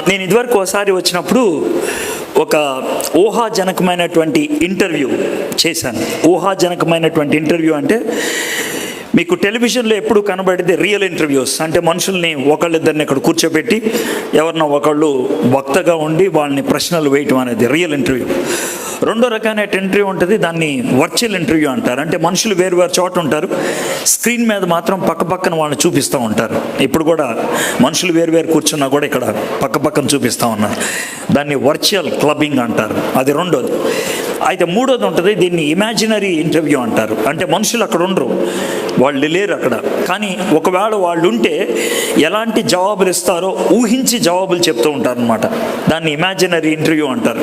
నేను ఇదివరకు ఒకసారి వచ్చినప్పుడు ఒక ఊహాజనకమైనటువంటి ఇంటర్వ్యూ చేశాను. ఊహాజనకమైనటువంటి ఇంటర్వ్యూ అంటే మీకు టెలివిజన్లో ఎప్పుడు కనబడేది రియల్ ఇంటర్వ్యూస్. అంటే మనుషుల్ని ఒకళ్ళిద్దరిని ఇక్కడ కూర్చోబెట్టి ఎవరినో ఒకళ్ళు వక్తగా ఉండి వాళ్ళని ప్రశ్నలు వేయటం అనేది రియల్ ఇంటర్వ్యూ. రెండో రకమైన ఇంటర్వ్యూ ఉంటుంది, దాన్ని వర్చువల్ ఇంటర్వ్యూ అంటారు. అంటే మనుషులు వేరు వేరు చోట ఉంటారు, స్క్రీన్ మీద మాత్రం పక్కన వాళ్ళని చూపిస్తూ ఉంటారు. ఇప్పుడు కూడా మనుషులు వేరు వేరు కూర్చున్నా కూడా ఇక్కడ పక్కన చూపిస్తూ ఉన్నారు. దాన్ని వర్చువల్ క్లబ్బింగ్ అంటారు. అది రెండోది. అయితే మూడోది ఉంటుంది, దీన్ని ఇమాజినరీ ఇంటర్వ్యూ అంటారు. అంటే మనుషులు అక్కడ ఉండరు, వాళ్ళు లేరు అక్కడ, కానీ ఒకవేళ వాళ్ళు ఉంటే ఎలాంటి జవాబులు ఇస్తారో ఊహించి జవాబులు చెప్తూ ఉంటారు అనమాట. దాన్ని ఇమాజినరీ ఇంటర్వ్యూ అంటారు.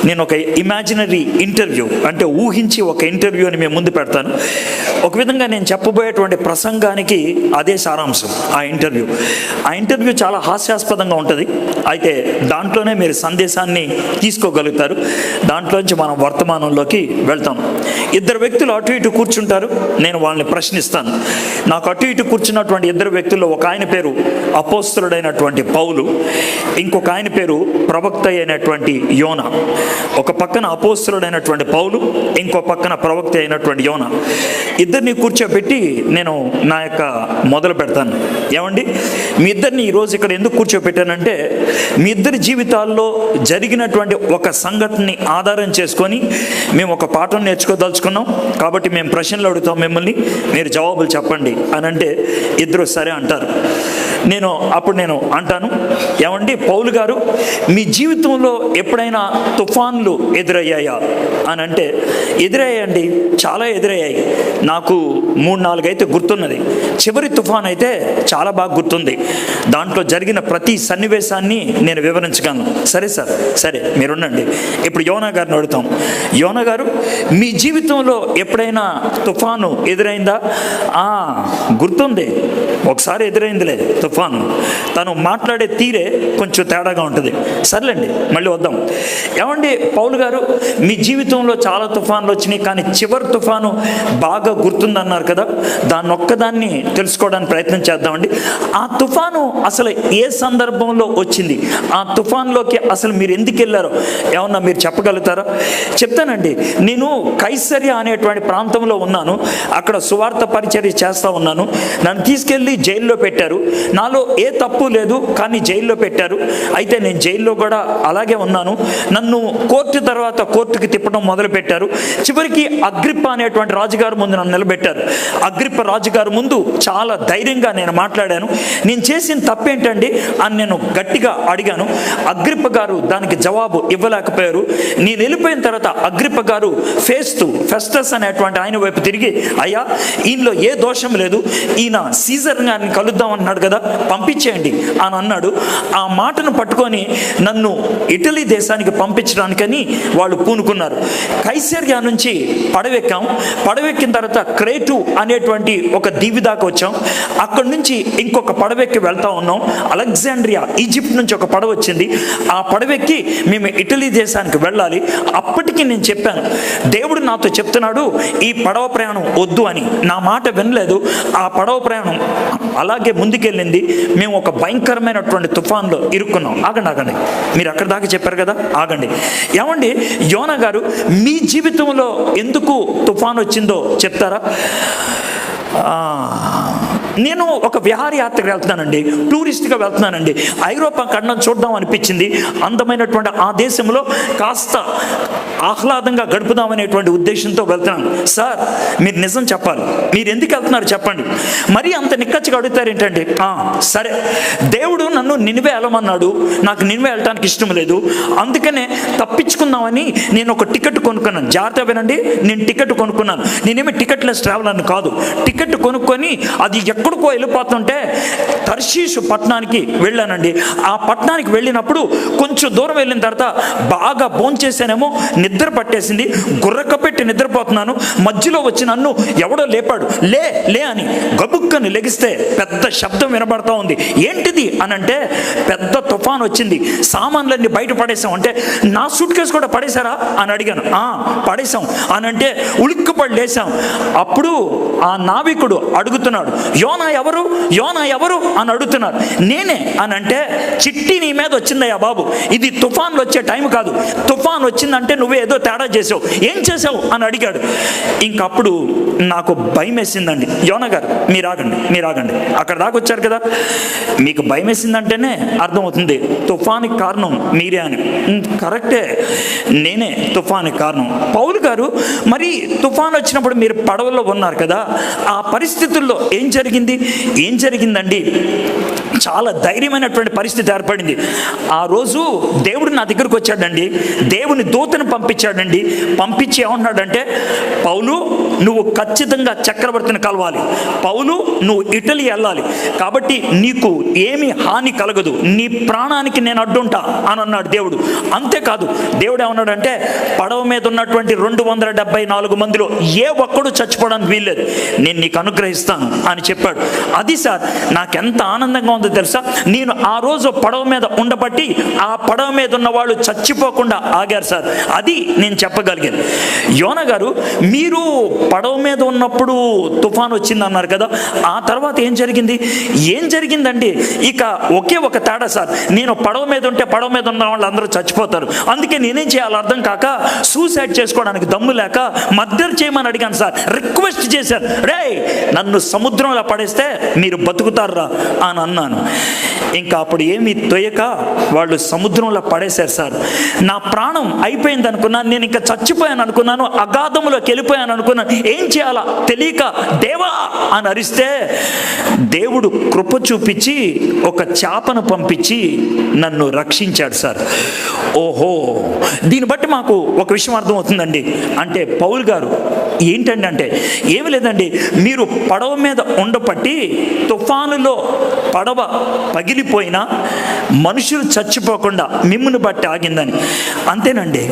నేను ఒక ఇమాజినరీ ఇంటర్వ్యూ అంటే ఊహించి ఒక ఇంటర్వ్యూని మేము ముందు పెడతాను. ఒక విధంగా నేను చెప్పబోయేటువంటి ప్రసంగానికి అదే సారాంశం ఆ ఇంటర్వ్యూ చాలా హాస్యాస్పదంగా ఉంటుంది. అయితే దాంట్లోనే మీరు సందేశాన్ని తీసుకోగలుగుతారు. దాంట్లోంచి మనం వర్తమానంలోకి వెళ్తాం. ఇద్దరు వ్యక్తులు అటు ఇటు కూర్చుంటారు, నేను వాళ్ళని ప్రశ్నిస్తాను. నాకు అటు ఇటు కూర్చున్నటువంటి ఇద్దరు వ్యక్తుల్లో ఒక ఆయన పేరు అపోస్తలుడైనటువంటి పౌలు, ఇంకొక ఆయన పేరు ప్రవక్త అయినటువంటి యోనా. ఒక పక్కన అపోస్తలుడైనటువంటి పౌలు, ఇంకో పక్కన ప్రవక్త అయినటువంటి యోనా. ఇద్దరిని కూర్చోబెట్టి నేను నా యొక్క మొదలు పెడతాను. ఏమండి, మీ ఇద్దరిని ఈరోజు ఇక్కడ ఎందుకు కూర్చోబెట్టానంటే, మీ ఇద్దరి జీవితాల్లో జరిగినటువంటి ఒక సంఘటనని ఆధారం చేసుకొని మేము ఒక పాఠం నేర్చుకోదలుచుకున్నాం. కాబట్టి మేము ప్రశ్నలు అడుగుతాం మిమ్మల్ని, మీరు జవాబులు చెప్పండి అని అంటే ఇద్దరు సరే అంటారు. అప్పుడు నేను అంటాను, ఏమండి పౌలు గారు, మీ జీవితంలో ఎప్పుడైనా తుఫాన్లు ఎదురయ్యాయా అని అంటే, ఎదురయ్యాయండి, చాలా ఎదురయ్యాయి. నాకు 3-4 అయితే గుర్తున్నది. చివరి తుఫాన్ అయితే చాలా బాగా గుర్తుంది. దాంట్లో జరిగిన ప్రతి సన్నివేశాన్ని నేను వివరించగలను. సరే సార్, సరే మీరుండండి. ఇప్పుడు యోనా గారిని అడుగుతాం. యోనా గారు, మీ జీవితంలో ఎప్పుడైనా తుఫాను ఎదురైందా? గుర్తుంది, ఒకసారి ఎదురైందిలే తుఫాను. తను మాట్లాడే తీరే కొంచెం తేడాగా ఉంటుంది. సర్లేండి, మళ్ళీ వద్దాం. ఏమండి పౌలు గారు, మీ జీవితంలో చాలా తుఫాన్లు వచ్చినాయి, కానీ చివరి తుఫాను బాగా గుర్తుందన్నారు కదా, దాన్ని ఒక్కదాన్ని తెలుసుకోవడానికి ప్రయత్నం చేద్దామండి. ఆ తుఫాను అసలు ఏ సందర్భంలో వచ్చింది? ఆ తుఫాన్లోకి అసలు మీరు ఎందుకు వెళ్ళారో ఏమన్నా మీరు చెప్పగలుగుతారా? చెప్తానండి. నేను కైసరియా అనేటువంటి ప్రాంతంలో ఉన్నాను. అక్కడ సువార్త పరిచర్య చేస్తూ ఉన్నాను. నన్ను తీసుకెళ్ళి జైల్లో పెట్టారు. నాలో ఏ తప్పు లేదు, కానీ జైల్లో పెట్టారు. అయితే నేను జైల్లో కూడా అలాగే ఉన్నాను. నన్ను కోర్టుకి తిప్పడం మొదలు పెట్టారు. చివరికి అగ్రిప్ప అనేటువంటి రాజుగారు ముందు నన్ను నిలబెట్టారు. అగ్రిప్ప రాజుగారు ముందు చాలా ధైర్యంగా నేను మాట్లాడాను. నేను చేసిన తప్పేంటండి అని నేను గట్టిగా అడిగాను. అగ్రిప్ప గారు దానికి జవాబు ఇవ్వలేకపోయారు. నేను వెళ్ళిపోయిన తర్వాత అగ్రిప్ప గారు ఫెస్టస్ అనేటువంటి ఆయన వైపు తిరిగి, అయ్యా ఈయనలో ఏ దోషం లేదు, ఈయన సీజర్ గారిని కలుద్దాం అన్నాడు కదా, పంపించేయండి అని అన్నాడు. ఆ మాటను పట్టుకొని నన్ను ఇటలీ దేశానికి పంపించడానికని వాళ్ళు పూనుకున్నారు. కైసరియా నుంచి పడవెక్కిన తర్వాత క్రేటు అనేటువంటి ఒక దీవి దాకా వచ్చాం. అక్కడి నుంచి ఇంకొక పడవెక్కి వెళ్తా ఉన్నాం. అలెగ్జాండ్రియా, ఈజిప్ట్ నుంచి ఒక పడవ వచ్చింది. ఆ పడవెక్కి మేము ఇటలీ దేశానికి వెళ్ళాలి. అప్పటికి నేను చెప్పాను, దేవుడు నాతో చెప్తున్నాడు ఈ పడవ ప్రయాణం వద్దు అని. నా మాట వినలేదు. ఆ పడవ ప్రయాణం అలాగే ముందుకెళ్ళింది. మేము ఒక భయంకరమైనటువంటి తుఫాన్లో ఇరుక్కున్నాం. ఆగండి, మీరు అక్కడి దాకా చెప్పారు కదా, ఆగండి. ఏమండి యోనా గారు, మీ జీవితంలో ఎందుకు తుఫాన్ వచ్చిందో చెప్తారా? నేను ఒక విహారయాత్రకు వెళ్తున్నానండి, టూరిస్ట్గా వెళ్తున్నానండి. ఐరోపా ఖండం చూడడం అనిపించింది. అందమైనటువంటి ఆ దేశంలో కాస్త ఆహ్లాదంగా గడుపుదామనేటువంటి ఉద్దేశంతో వెళ్తున్నాను. సార్, మీరు నిజం చెప్పాలి, మీరు ఎందుకు వెళ్తున్నారు చెప్పండి. మరీ అంత నిక్కచ్చిగా అడుగుతారు ఏంటండి? సరే, దేవుడు నన్ను నినివే వెళ్ళమన్నాడు, నాకు నినివే వెళ్ళటానికి ఇష్టం లేదు, అందుకనే తప్పించుకుందామని నేను ఒక టికెట్ కొనుక్కున్నాను. జాగ్రత్త వినండి, నేను టికెట్ కొనుక్కున్నాను. నేనేమి టికెట్లెస్ ట్రావెలర్ని కాదు. టికెట్ కొనుక్కొని అది ఎక్కడికో వెళ్ళిపోతుంటే తర్షీషు పట్టణానికి వెళ్ళానండి. ఆ పట్టణానికి వెళ్ళినప్పుడు కొంచెం దూరం వెళ్ళిన తర్వాత బాగా భోంచేసానేమో, నిద్ర పట్టేసింది. గుర్రకపెట్టి నిద్రపోతున్నాను. మధ్యలో వచ్చి నన్ను ఎవడో లేపాడు. లే అని గబుక్కని లెగిస్తే పెద్ద శబ్దం వినబడతా ఉంది. ఏంటిది అని అంటే, పెద్ద తుఫాన్ వచ్చింది, సామాన్లన్నీ బయట పడేసాం. అంటే నా సూట్ కేసు కూడా పడేశారా అని అడిగాను. పడేసాం అని అంటే ఉలిక్కుపడి లేసాం. అప్పుడు ఆ నావికుడు అడుగుతున్నాడు, యోనా యోనా ఎవరు, యోనా ఎవరు అని అడుగుతున్నారు. నేనే అని అంటే, చిట్టి నీ మీద వచ్చిందయ్యా బాబు, ఇది తుఫాన్లు వచ్చే టైం కాదు, తుఫాన్ వచ్చిందంటే నువ్వే ఏదో తేడా చేసావు, ఏం చేసావు అని అడిగాడు. ఇంకప్పుడు నాకు భయం వేసిందండి. యోనా గారు మీరు ఆగండి, అక్కడ దాకా వచ్చారు కదా, మీకు భయం వేసిందంటేనే అర్థమవుతుంది తుఫానికి కారణం మీరే అని. కరెక్టే, నేనే తుఫానికి కారణం. పౌలు గారు, మరి తుఫాన్ వచ్చినప్పుడు మీరు పడవలో ఉన్నారు కదా, ఆ పరిస్థితుల్లో ఏం జరిగిందండి? చాలా ధైర్యమైనటువంటి పరిస్థితి ఏర్పడింది. ఆ రోజు దేవుడు నా దగ్గరకు వచ్చాడండి, దేవుని దూతను పంపించాడండి. పంపించి ఏమన్నాడంటే, పౌలు నువ్వు ఖచ్చితంగా చక్రవర్తిని కలవాలి, పౌలు నువ్వు ఇటలీ వెళ్ళాలి, కాబట్టి నీకు ఏమి హాని కలగదు, నీ ప్రాణానికి నేను అడ్డుంటా అని అన్నాడు దేవుడు. అంతేకాదు దేవుడు ఏమన్నాడంటే, పడవ మీద ఉన్నటువంటి 274 మందిలో ఏ ఒక్కడు చచ్చిపోవడానికి వీల్లేదు, నేను నీకు అనుగ్రహిస్తాను అని చెప్పాడు. అది సార్ నాకెంత ఆనందంగా ఉందో తెలుసా. నేను ఆ రోజు పడవ మీద ఉండబట్టి ఆ పడవ మీద ఉన్న వాళ్ళు చచ్చిపోకుండా ఆగారు సార్. అది నేను చెప్పగలిగాను. యోనా గారు, మీరు పడవ మీద ఉన్నప్పుడు తుఫాన్ వచ్చింది అన్నారు కదా, ఆ తర్వాత ఏం జరిగిందండి? ఇక ఒకే ఒక తేడా సార్, నేను పడవ మీద ఉంటే పడవ మీద ఉన్న వాళ్ళు అందరూ చచ్చిపోతారు, అందుకే నేనేం చేయాలో అర్థం కాక సూసైడ్ చేసుకోవడానికి దమ్ము లేక మర్డర్ చేయమని అడిగాను సార్. రిక్వెస్ట్ చేశాను, రే నన్ను సముద్రంలో పడేస్తే మీరు బతుకుతారా అని అన్నాను. ఇంకా అప్పుడు ఏమీ తొయ్యక వాళ్ళు సముద్రంలో పడేశారు సార్. నా ప్రాణం అయిపోయింది అనుకున్నాను, నేను ఇంకా చచ్చిపోయాను అనుకున్నాను, అగాధంలోకి వెళ్ళిపోయాను అనుకున్నాను. ఏం చేయాలా తెలియక దేవా అని అరిస్తే దేవుడు కృప చూపించి ఒక చేపను పంపించి నన్ను రక్షించాడు సార్. ఓహో, దీన్ని బట్టి మాకు ఒక విషయం అర్థమవుతుందండి. అంటే పౌలు గారు ఏంటండి అంటే, ఏమి లేదండి, మీరు పడవ మీద ఉండబట్టి తుఫానులో పడవ పగిలిపోయినా మనుషులు చచ్చిపోకుండా మిమ్మును బట్టి ఆగిందని. అంతేనండి.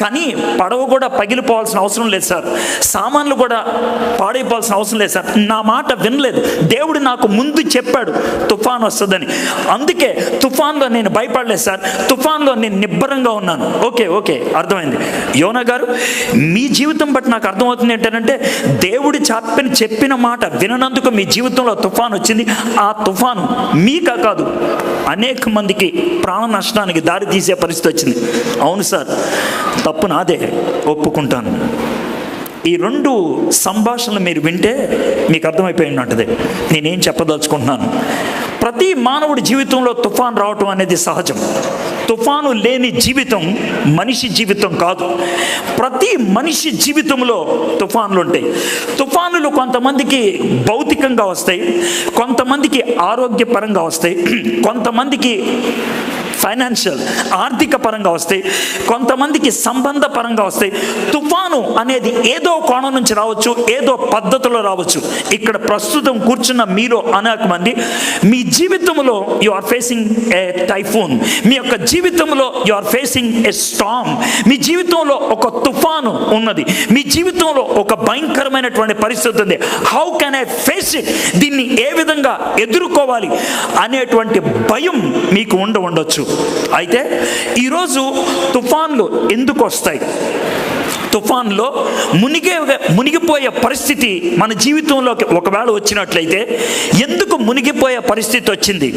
కానీ పడవ కూడా పగిలిపోవాల్సిన అవసరం లేదు సార్, సామాన్లు కూడా పాడైపోవాల్సిన అవసరం లేదు సార్. నా మాట వినలేదు, దేవుడు నాకు ముందు చెప్పాడు తుఫాన్ వస్తుందని. అందుకే తుఫాన్లో నేను భయపడలేదు సార్, తుఫాన్లో నేను నిబ్బరంగా ఉన్నాను. ఓకే అర్థమైంది. యోనా గారు, మీ జీవితం బట్టి నాకు అర్థమవుతుంది ఏంటంటే, దేవుడు చెప్పిన మాట విననందుకు మీ జీవితంలో తుఫాన్ వచ్చింది. ఆ తుఫాను మీకా కాదు, అనేక మందికి ప్రాణ నష్టానికి దారి తీసే పరిస్థితి వచ్చింది. అవును సార్, తప్పు నాదే, ఒప్పుకుంటాను. ఈ 2 సంభాషణలు మీరు వింటే మీకు అర్థమైపోయి ఉంటుంది నేనేం చెప్పదలుచుకుంటున్నాను. ప్రతి మానవుడి జీవితంలో తుఫాన్ రావటం అనేది సహజం. తుఫాను లేని జీవితం మనిషి జీవితం కాదు. ప్రతి మనిషి జీవితంలో తుఫాన్లు ఉంటాయి. తుఫానులు కొంతమందికి భౌతికంగా వస్తాయి, కొంతమందికి ఆరోగ్యపరంగా వస్తాయి, కొంతమందికి ఫైనాన్షియల్ ఆర్థిక పరంగా వస్తాయి, కొంతమందికి సంబంధ పరంగా వస్తాయి. తుఫాను అనేది ఏదో కోణం నుంచి రావచ్చు, ఏదో పద్ధతిలో రావచ్చు. ఇక్కడ ప్రస్తుతం కూర్చున్న మీలో అనేక మంది మీ జీవితంలో you are facing a typhoon, మీ యొక్క జీవితంలో you are facing a storm, మీ జీవితంలో ఒక తుఫాను ఉన్నది, మీ జీవితంలో ఒక భయంకరమైనటువంటి పరిస్థితి ఉంది. How can I face it, దీన్ని ఏ విధంగా ఎదుర్కోవాలి అనేటువంటి భయం మీకు ఉండవచ్చు. అయితే ఈరోజు తుఫాన్లు ఎందుకు వస్తాయి? తుఫాన్లో మునిగిపోయే పరిస్థితి మన జీవితంలోకి ఒకవేళ వచ్చినట్లయితే ఎందుకు మునిగిపోయే పరిస్థితి వచ్చింది?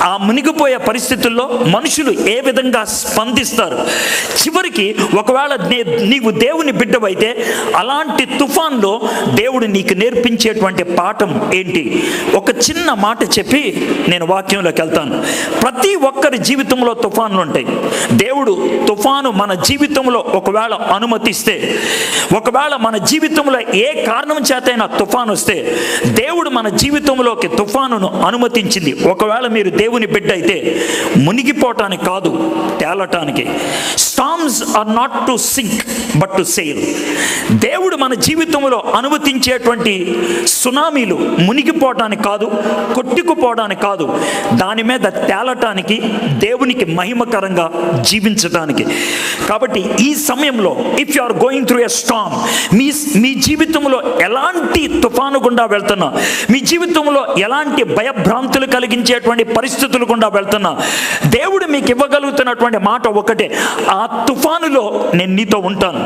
ఆ మునిగిపోయే పరిస్థితుల్లో మనుషులు ఏ విధంగా స్పందిస్తారు? చివరికి ఒకవేళ నీవు దేవుని బిడ్డవైతే అలాంటి తుఫాన్లో దేవుడు నీకు నేర్పించేటువంటి పాఠం ఏంటి? ఒక చిన్న మాట చెప్పి నేను వాక్యంలోకి వెళ్తాను. ప్రతి ఒక్కరి జీవితంలో తుఫాన్లు ఉంటాయి. దేవుడు తుఫాను మన జీవితంలో ఒకవేళ అనుమతిస్తే, ఒకవేళ మన జీవితంలో ఏ కారణం చేతైనా తుఫాను వస్తే, దేవుడు మన జీవితంలోకి తుఫానును అనుమతించింది ఒకవేళ మీరు దేవుని బిడ్డ అయితే మునిగిపోవటానికి కాదు, తేలటానికి. Storms are not to sink but to sail. దేవుడు మన జీవితంలో అనుమతించేటువంటి సునామీలు మునిగిపోవటానికి కాదు, కొట్టుకుపోవడానికి కాదు, దాని మీద తేలటానికి, దేవునికి మహిమకరంగా జీవించటానికి. కాబట్టి ఈ సమయంలో if you are going through a storm, మీ జీవితంలో ఎలాంటి తుఫాను గుండా వెళ్తున్నా, మీ జీవితంలో ఎలాంటి భయభ్రాంతులు కలిగించేటువంటి పరిస్థితులు గుండా వెళ్తున్నా, దేవుడు మీకు ఇవ్వగలుగుతున్నటువంటి మాట ఒకటే, ఆ తుఫానులో నేను నీతో ఉంటాను,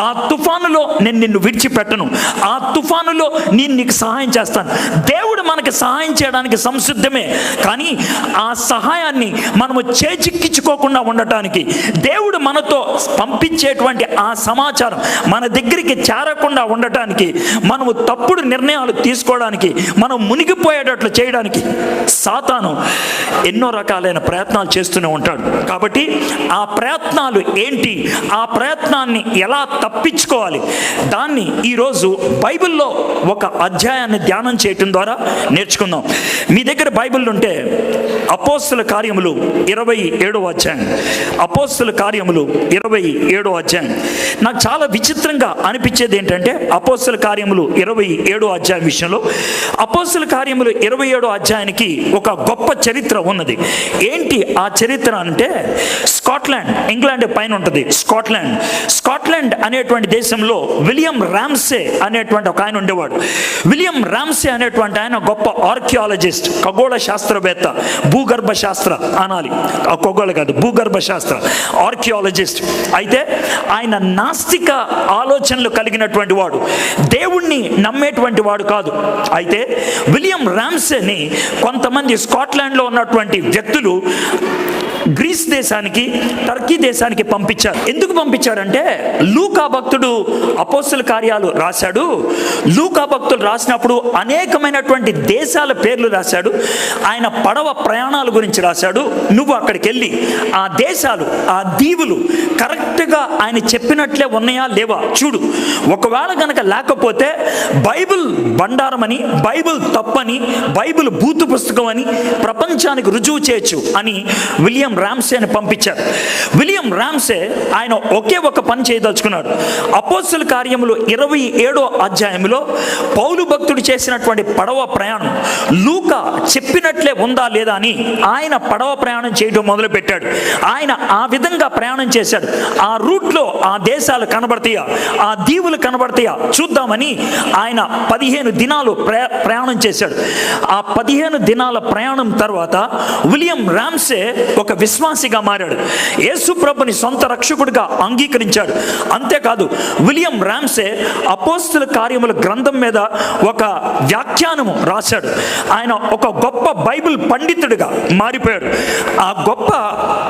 ఆ తుఫానులో నేను నిన్ను విడిచిపెట్టను, ఆ తుఫానులో నేను నీకు సహాయం చేస్తాను. దేవుడు మనకి సహాయం చేయడానికి సంసిద్ధమే, కానీ ఆ సహాయాన్ని మనము చేజిక్కించుకోకుండా ఉండటానికి, దేవుడు మనతో పంపించేటువంటి ఆ సమాచారం మన దగ్గరికి చేరకుండా ఉండటానికి, మనము తప్పుడు నిర్ణయాలు తీసుకోవడానికి, మనం మునిగిపోయేటట్లు చేయడానికి సాతాను ఎన్నో రకాలైన ప్రయత్నాలు చేస్తూనే ఉంటాడు. కాబట్టి ఆ ప్రయత్నాలు ఏంటి, ఆ ప్రయత్నాన్ని ఎలా తప్పించుకోవాలి, దాన్ని ఈరోజు బైబిల్లో ఒక అధ్యాయాన్ని ధ్యానం చేయటం ద్వారా నేర్చుకుందాం. మీ దగ్గర బైబిల్ ఉంటే అపోస్తల కార్యములు 27వ అధ్యాయం, అపోస్తల కార్యములు 27వ అధ్యాయం. నాకు చాలా విచిత్రంగా అనిపించేది ఏంటంటే అపోస్తల కార్యములు 27వ అధ్యాయం విషయంలో, అపోస్తల కార్యములు 27వ అధ్యాయానికి ఒక గొప్ప చరిత్ర ఉన్నది. ఏంటి ఆ చరిత్ర అంటే, స్కాట్లాండ్, ఇంగ్లాండ్ పైన ఉంటుంది స్కాట్లాండ్ అనేటువంటి దేశంలో విలియం రామ్సే అనేటువంటి ఒక ఆయన ఉండేవాడు. విలియం రామ్సే అనేటువంటి ఆయన గొప్ప ఆర్కియాలజిస్ట్, ఖగోళ శాస్త్రవేత్త, భూగర్భ శాస్త్ర అనాలి, ఖగోళ కాదు, భూగర్భ శాస్త్ర ఆర్కియాలజిస్ట్. అయితే ఆయన నాస్తిక ఆలోచనలు కలిగినటువంటి వాడు, దేవుణ్ణి నమ్మేటువంటి వాడు కాదు. అయితే విలియం రామ్సేని కొంతమంది స్కాట్లాండ్లో ఉన్నటువంటి వ్యక్తులు గ్రీస్ దేశానికి, టర్కీ దేశానికి పంపించారు. ఎందుకు పంపించారంటే, లూకా భక్తుడు అపోస్తల కార్యాలు రాశాడు. లూకా భక్తులు రాసినప్పుడు అనేకమైనటువంటి దేశాల పేర్లు రాశాడు. ఆయన పడవ ప్రయాణాల గురించి రాశాడు. నువ్వు అక్కడికి వెళ్ళి ఆ దేశాలు, ఆ దీవులు కరెక్ట్గా ఆయన చెప్పినట్లే ఉన్నాయా లేవా చూడు. ఒకవేళ కనుక లేకపోతే బైబిల్ బండారమని, బైబిల్ తప్పని, బైబిల్ బూతు పుస్తకం అని ప్రపంచానికి రుజువు చేయొచ్చు అని విలియం రామ్సేని పంపించారు. విలియం రామ్సే ఆయన ఒకే ఒక పని చేయదలుచుకున్నాడు. అపోస్తల కార్యములు 27వ అధ్యాయంలో పౌలు భక్తుడు చేసినటువంటి పడవ ప్రయాణం లూకా చెప్పినట్లే ఉందా లేదా అని ఆయన పడవ ప్రయాణం చేయడం మొదలుపెట్టాడు. ఆయన ఆ విధంగా ప్రయాణం చేశాడు. ఆ రూట్లో ఆ దేశాలు కనబడతాయా, ఆ దీవులు కనబడతాయా చూద్దామని ఆయన 15 దినాలు ప్రయాణం చేశాడు. ఆ 15 దినాల ప్రయాణం తర్వాత విలియం రామ్సే ఒక విశ్వాసిగా మారాడు. యేసు ప్రభుని సొంత రక్షకుడిగా అంగీకరించాడు. అంతేకాదు, విలియం రామ్సే అపోస్తల కార్యముల గ్రంథం మీద ఒక వ్యాఖ్యానము రాశాడు. ఆయన ఒక గొప్ప బైబిల్ పండితుడిగా మారిపోయాడు. ఆ గొప్ప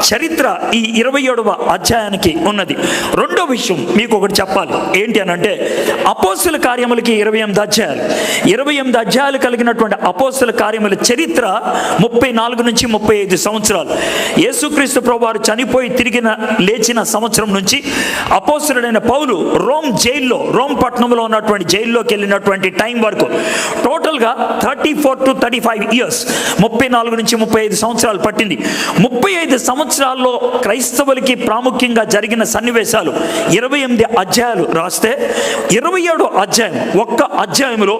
చరిత్ర ఈ 27వ అధ్యాయానికి ఉన్నది. రెండో విషయం మీకు ఒకటి చెప్పాలి. ఏంటి అని అంటే, అపోస్తల కార్యములకి 28 అధ్యాయాలు కలిగినటువంటి అపోస్తల కార్యముల చరిత్ర 34 నుంచి 35 సంవత్సరాలు. యేసుక్రీస్తు ప్రభువారు చనిపోయి తిరిగి లేచిన సంవత్సరం నుంచి అపోస్తలుడైన పౌలు రోమ్ పట్టణంలో ఉన్నటువంటి జైల్లోకి వెళ్ళినటువంటి టైం వరకు టోటల్గా 34 to 35 ఇయర్స్, 34 నుంచి 35 సంవత్సరాలు పట్టింది. 35 సంవత్సరాల్లో క్రైస్తవులకి ప్రాముఖ్యంగా జరిగిన సన్నివేశాలు 28 అధ్యాయాలు రాస్తే 27వ అధ్యాయం, ఒక్క అధ్యాయంలో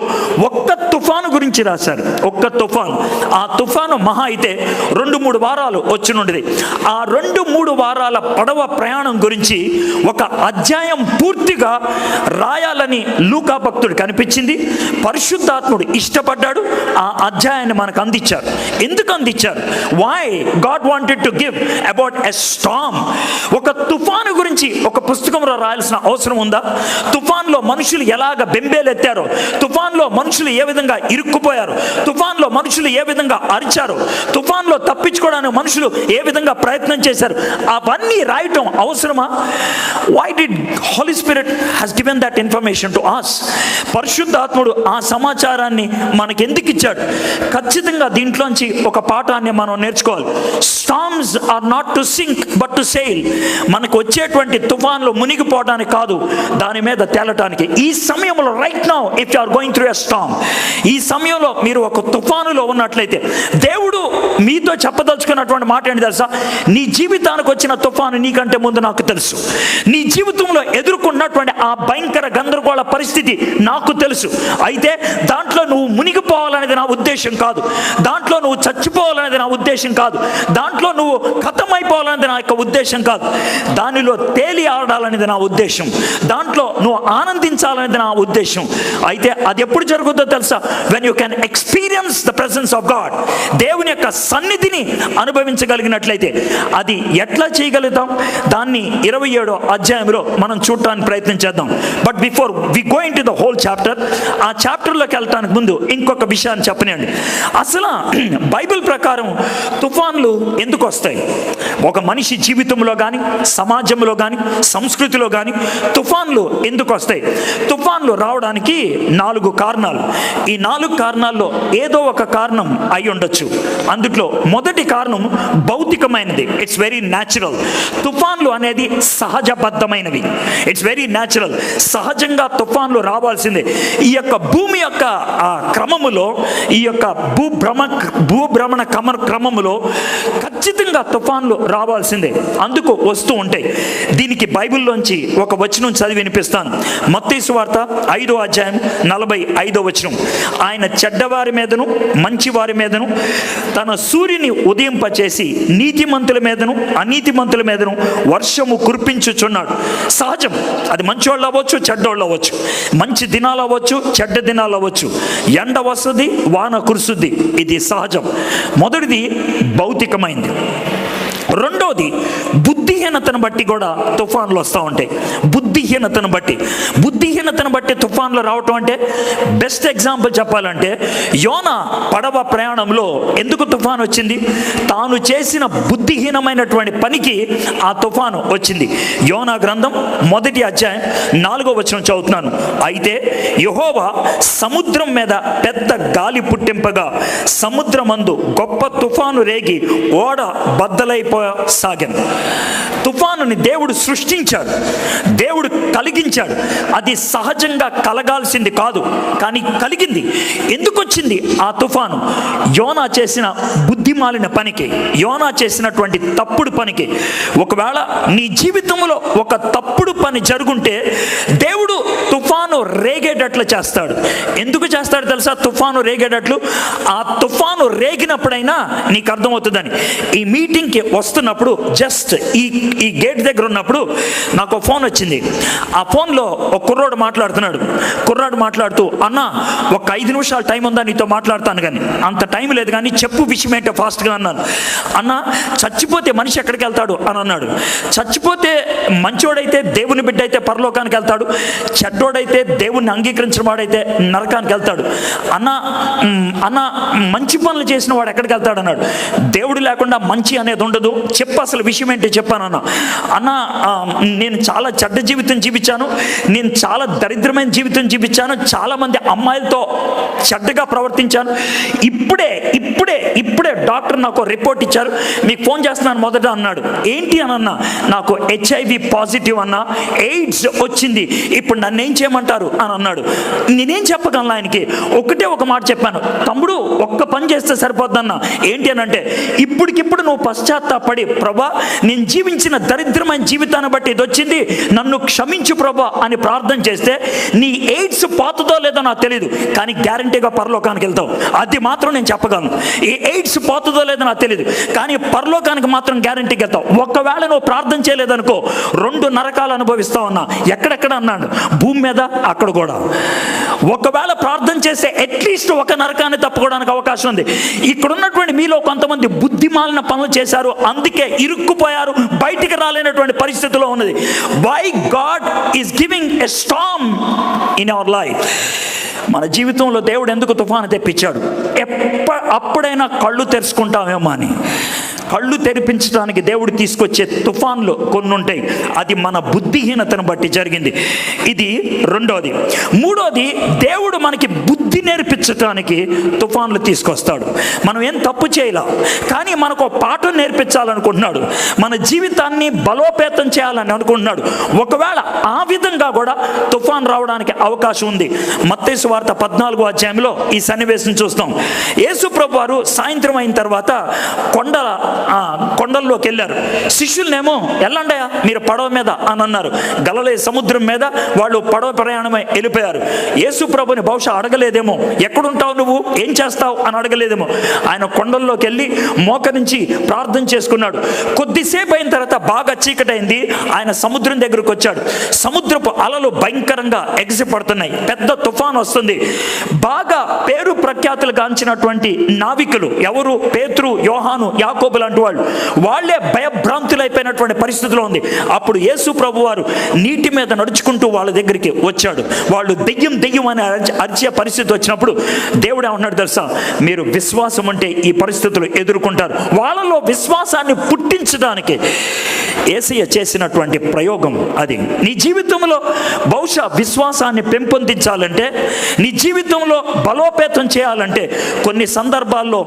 ఒక్క తుఫాను గురించి రాశారు. ఒక్క తుఫాను. ఆ తుఫాను మహా అయితే 2-3 వారాలు వచ్చినుండేది. ఆ 2-3 వారాల పడవ ప్రయాణం గురించి ఒక అధ్యాయం పూర్తిగా రాయాలని లూకా భక్తుడు కనిపించింది. పరిశుద్ధాత్ముడు ఇష్టపడ్డాడు. ఆ అధ్యాయాన్ని మనకు అందించారు. ఎందుకు అందించారు? Why God wanted to give about a storm. ఒక తుఫాను గురించి ఒక పుస్తకంలో రాయాల్సిన అవసరం ఉందా? తుఫాన్లో మనుషులు ఎలాగ బెంబేలెత్తారో, తుఫాన్లో మనుషులు ఏ విధంగా ఇరుక్కుపోయారు, తుఫాన్లో మనుషులు ఏ విధంగా అరిచారు, తుఫాన్లో తప్పించుకోవడానికి మనుషులు ఏ విధంగా ప్రయత్నం చేశారు, అవన్నీ రాయటం అవసరమా? Why did holy spirit has given that information to us? పరిశుద్ధాత్ముడు ఆ సమాచారాన్ని మనకి ఎందుకు ఇచ్చాడు? ఖచ్చితంగా దీంట్లోంచి ఒక పాఠాన్ని మనం నేర్చుకోవాలి. Storms are not to sink but to sail. మనకు వచ్చేటువంటి తుఫాన్లు మునిగిపోవడానికి కాదు, దాని మీద తేలటానికి. ఈ సమయంలో right now if you are going through a storm, ఈ సమయంలో మీరు ఒక తుఫానులో ఉన్నట్లయితే దేవుడు మీతో చెప్పదలుచుకున్నటువంటి మాట ఏంటి తెలుసా? నీ జీవితానికి వచ్చిన తుఫాను నీకంటే ముందు నాకు తెలుసు. నీ జీవితంలో ఎదుర్కొన్నటువంటి ఆ భయంకర గందరగోళ పరిస్థితి నాకు తెలుసు. అయితే దాంట్లో నువ్వు మునిగిపోవాలనేది నా ఉద్దేశం కాదు, దాంట్లో నువ్వు చచ్చిపోవాలనేది నా ఉద్దేశం కాదు, దాంట్లో నువ్వు ఖతమైపో మునిగిపోవాలనేది నా యొక్క ఉద్దేశం కాదు. దానిలో తేలి ఆడాలనేది నా ఉద్దేశం. దాంట్లో నువ్వు ఆనందించాలనేది నా ఉద్దేశం. అయితే అది ఎప్పుడు జరుగుతుందో తెలుసా? When you can experience the presence of God, దేవుని యొక్క సన్నిధిని అనుభవించగలిగినట్లయితే. అది ఎట్లా చేయగలుగుతాం? దాన్ని 27వ అధ్యాయంలో మనం చూడటానికి ప్రయత్నం చేద్దాం. But before we go in to the whole chapter, ఆ చాప్టర్లోకి వెళ్ళటానికి ముందు ఇంకొక విషయాన్ని చెప్పనండి. అసలు బైబిల్ ప్రకారం తుఫాన్లు ఎందుకు వస్తాయి? ఒక మనిషి జీవితంలో కానీ, సమాజంలో కానీ, సంస్కృతిలో కానీ తుఫాన్లు ఎందుకు వస్తాయి? తుఫాన్లు రావడానికి 4 కారణాలు. ఈ 4 కారణాల్లో ఏదో ఒక కారణం అయి ఉండొచ్చు. అందుట్లో మొదటి కారణం భౌతికమైనది. It's very natural. తుఫాన్లు అనేది సహజబద్ధమైనవి. It's very natural. సహజంగా తుఫాన్లు రావాల్సిందే. ఈ యొక్క భూమి యొక్క క్రమములో, ఈ యొక్క భూభ్రమణ క్రమములో ఖచ్చితంగా తుఫాన్లు రావాల్సిందే. అందుకు వస్తూ ఉంటాయి. దీనికి బైబిల్లోంచి ఒక వచనం చదివి వినిపిస్తాను. మత్తయి సువార్త 5వ అధ్యాయం 45వ వచనం. ఆయన చెడ్డవారి మీదను మంచివారి మీదను తన సూర్యుని ఉదయింపచేసి నీతిమంతుల మీదను అనీతిమంతుల మీదను వర్షము కురిపించుచున్నాడు. సహజం. అది మంచోళ్ళు అవ్వచ్చు, చెడ్డోళ్ళు అవ్వచ్చు, మంచి దినాలు అవ్వచ్చు, చెడ్డ దినాలు అవ్వచ్చు. ఎండ వస్తుంది, వాన కురుస్తుంది. ఇది సహజం. మొదటిది భౌతికమైంది. రెండోది బుద్ధిహీనతను బట్టి కూడా తుఫాన్లు వస్తూ ఉంటాయి. బుద్ధిహీనతను బట్టి తుఫాన్లు రావటం అంటే, బెస్ట్ ఎగ్జాంపుల్ చెప్పాలంటే, యోనా పడవ ప్రయాణంలో ఎందుకు తుఫాన్ వచ్చింది? తాను చేసిన బుద్ధిహీనమైనటువంటి పనికి ఆ తుఫాను వచ్చింది. యోనా గ్రంథం 1వ అధ్యాయం 4వ వచనం చదువుతున్నాను. అయితే యెహోవా సముద్రం మీద పెద్ద గాలి పుట్టింపగా సముద్రమందు గొప్ప తుఫాను రేగి ఓడ బద్దలైపోసాగాను. తుఫానుని దేవుడు సృష్టించాడు, దేవుడు కలిగించాడు. అది సహజంగా కలగాల్సింది కాదు, కానీ కలిగింది. ఎందుకు వచ్చింది ఆ తుఫాను? యోనా చేసిన బుద్ధిమాలిన పనికి, యోనా చేసినటువంటి తప్పుడు పనికి. ఒకవేళ నీ జీవితంలో ఒక తప్పుడు పని జరుగుంటే దేవుడు తుఫాను రేగేటట్లు చేస్తాడు. ఎందుకు చేస్తాడు తెలుసా? తుఫాను రేగేటట్లు. ఆ తుఫాను రేగినప్పుడైనా నీకు అర్థమవుతుందని. ఈ మీటింగ్కి వస్తున్నప్పుడు జస్ట్ ఈ గేట్ దగ్గర ఉన్నప్పుడు నాకు ఫోన్ వచ్చింది. ఆ ఫోన్లో ఒక కుర్రాడు మాట్లాడుతూ, అన్న ఒక 5 నిమిషాలు టైం ఉందా, నీతో మాట్లాడతాను. కానీ అంత టైం లేదు, కానీ చెప్పు విషయం ఏంటో ఫాస్ట్గా అన్నాను. అన్న, చచ్చిపోతే మనిషి ఎక్కడికి వెళ్తాడు అని అన్నాడు. చచ్చిపోతే మంచోడైతే, దేవుని బిడ్డ అయితే పరలోకానికి వెళ్తాడు, చెడ్డోడైతే, దేవుణ్ణి అంగీకరించిన వాడైతే నరకానికి వెళ్తాడు. అన్న మంచి పనులు చేసిన వాడు ఎక్కడికి వెళ్తాడు అన్నాడు. దేవుడు లేకుండా మంచి అనేది ఉండదు, చెప్పు అసలు విషయం ఏంటి చెప్పానన్న. అన్న, నేను చాలా చెడ్డ జీవితం జీవించాను, నేను చాలా దరిద్రమైన జీవితం జీవించాను, చాలామంది అమ్మాయిలతో చెడ్డగా ప్రవర్తించాను. ఇప్పుడే డాక్టర్ నాకు రిపోర్ట్ ఇచ్చారు, మీకు ఫోన్ చేస్తున్నాను మొదట అన్నాడు. ఏంటి అని అన్నా. నాకు HIV పాజిటివ్ అన్నా, ఎయిడ్స్ వచ్చింది, ఇప్పుడు నన్ను ఏం చేయమంటారు అని అన్నాడు. నేనేం చెప్పగలను ఆయనకి? ఒకటే ఒక మాట చెప్పాను, తమ్ముడు ఒక్క పని చేస్తే సరిపోద్దన్నా. ఏంటి అని అంటే, ఇప్పటికిప్పుడు నువ్వు పశ్చాత్తాపడి, ప్రభా నేను జీవించిన దరిద్రమైన జీవితాన్ని బట్టి ఇది వచ్చింది, నన్ను క్షమించు ప్రభా అని ప్రార్థన చేస్తే నీ ఎయిడ్స్ పోతుందో లేదో నాకు తెలియదు, కానీ గ్యారంటీగా పరలోకానికి వెళ్తావు. అది మాత్రం నేను చెప్పగలను. ఈ ఎయిడ్స్ పోతుందో లేదో నాకు తెలియదు, కానీ పరలోకానికి మాత్రం గ్యారంటీకి వెళ్తావు. ఒకవేళ నువ్వు ప్రార్థన చేయలేదనుకో, 2 నరకాలు అనుభవిస్తావు అన్నా. ఎక్కడెక్కడ అన్నాడు? భూమి మీద, అక్కడ కూడా. ఒకవేళ ప్రార్థన చేస్తే అట్లీస్ట్ ఒక నరకాన్ని తప్పుకోవడానికి అవకాశం ఉంది. ఇక్కడ ఉన్నటువంటి మీలో కొంతమంది బుద్ధిమాలిన పనులు చేశారు, అందుకే ఇరుక్కుపోయారు, బయటికి రాలేనటువంటి పరిస్థితిలో ఉన్నది. Why God is giving a storm in our life. మన జీవితంలో దేవుడు ఎందుకు తుఫాను తెప్పించాడు? అప్పుడైనా కళ్ళు తెరుచుకుంటామేమో అని. కళ్ళు తెరిపించడానికి దేవుడు తీసుకొచ్చే తుఫాన్లు కొన్ని ఉంటాయి. అది మన బుద్ధిహీనతను బట్టి జరిగింది. ఇది రెండోది. మూడోది, దేవుడు మనకి బుద్ధి నేర్పించడానికి తుఫాన్లు తీసుకొస్తాడు. మనం ఏం తప్పు చేయలే, కానీ మనకు పాఠం నేర్పించాలనుకుంటున్నాడు, మన జీవితాన్ని బలోపేతం చేయాలని అనుకుంటున్నాడు. ఒకవేళ ఆ విధంగా కూడా తుఫాన్ రావడానికి అవకాశం ఉంది. మత్తయి సువార్త 14వ అధ్యాయంలో ఈ సన్నివేశం చూస్తాం. యేసు ప్రభు వారు సాయంత్రం అయిన తర్వాత కొండల్లోకి వెళ్ళారు. శిష్యులనేమో వెళ్ళండి మీరు పడవ మీద అని అన్నారు. గలిలయ సముద్రం మీద వాళ్ళు పడవ ప్రయాణమై వెళ్ళిపోయారు. యేసు ప్రభుని బహుశా అడగలేదేమో, ఎక్కడుంటావు నువ్వు, ఏం చేస్తావు అని అడగలేదేమో. ఆయన కొండల్లోకి వెళ్ళి మోకరించి ప్రార్థన చేసుకున్నాడు. కొద్దిసేపు అయిన తర్వాత బాగా చీకటైంది. ఆయన సముద్రం దగ్గరకు వచ్చాడు. సముద్రపు అలలు భయంకరంగా ఎగసిపడుతున్నాయి. పెద్ద తుఫాను వస్తుంది. బాగా పేరు ప్రఖ్యాతులు గాంచినటువంటి నావికులు ఎవరు? పేతురు, యోహాను, యాకోబు లాంటి వాళ్ళే భయభ్రాంతులైపోయినటువంటి పరిస్థితిలో ఉంది. అప్పుడు యేసు ప్రభు వారు నీటి మీద నడుచుకుంటూ వాళ్ళ దగ్గరికి వచ్చాడు. వాళ్ళు దెయ్యం దెయ్యం అని అరిచే పరిస్థితి వచ్చినప్పుడు దేవుడు ఏమన్నాడు తెలుసా? మీరు విశ్వాసం అంటే ఈ పరిస్థితులు ఎదుర్కొంటారు. వాళ్ళలో విశ్వాసాన్ని పుట్టించడానికి యేసయ్య చేసినటువంటి ప్రయోగం అది. నీ జీవితంలో బహుశా విశ్వాసాన్ని పెంపొందించాలంటే, నీ జీవితంలో బలోపేతం చేయాలంటే కొన్ని సందర్భాల్లో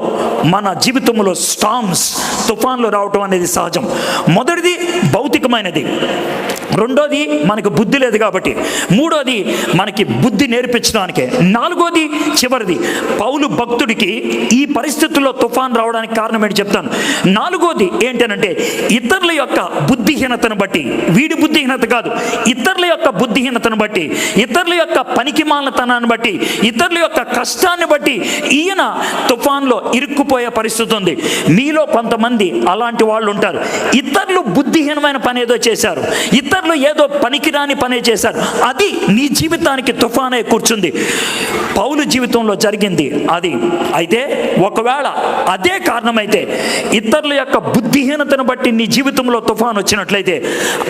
మన జీవితంలో స్టార్మ్స్, తుఫాన్లు రావటం అనేది సహజం. మొదటిది భౌతికమైనది, రెండోది మనకు బుద్ధి లేదు కాబట్టి, మూడోది మనకి బుద్ధి నేర్పించడానికే, నాలుగోది చివరిది పౌలు భక్తుడికి ఈ పరిస్థితుల్లో తుఫాన్ రావడానికి కారణం ఏంటి చెప్తాను. నాలుగోది ఏంటనంటే ఇతరుల యొక్క బుద్ధిహీనతను బట్టి, వీడి బుద్ధిహీనత కాదు, ఇతరుల యొక్క బుద్ధిహీనతను బట్టి, ఇతరుల యొక్క పనికిమాలతనాన్ని బట్టి, ఇతరుల యొక్క కష్టాన్ని బట్టి ఈయన తుఫాన్లో ఇరుక్కుపోయే పరిస్థితి ఉంది. మీలో కొంతమంది అలాంటి వాళ్ళు ఉంటారు. ఇతరులు బుద్ధిహీనమైన పని ఏదో చేశారు, ఇతరులు ఏదో పనికిరాని పనే చేశారు, అది నీ జీవితానికి తుఫానే కూర్చుంది. పౌలు జీవితంలో జరిగింది అది. అయితే ఒకవేళ అదే కారణమైతే, ఇతరుల యొక్క బుద్ధిహీనతను బట్టి నీ జీవితంలో తుఫాను వచ్చినట్లయితే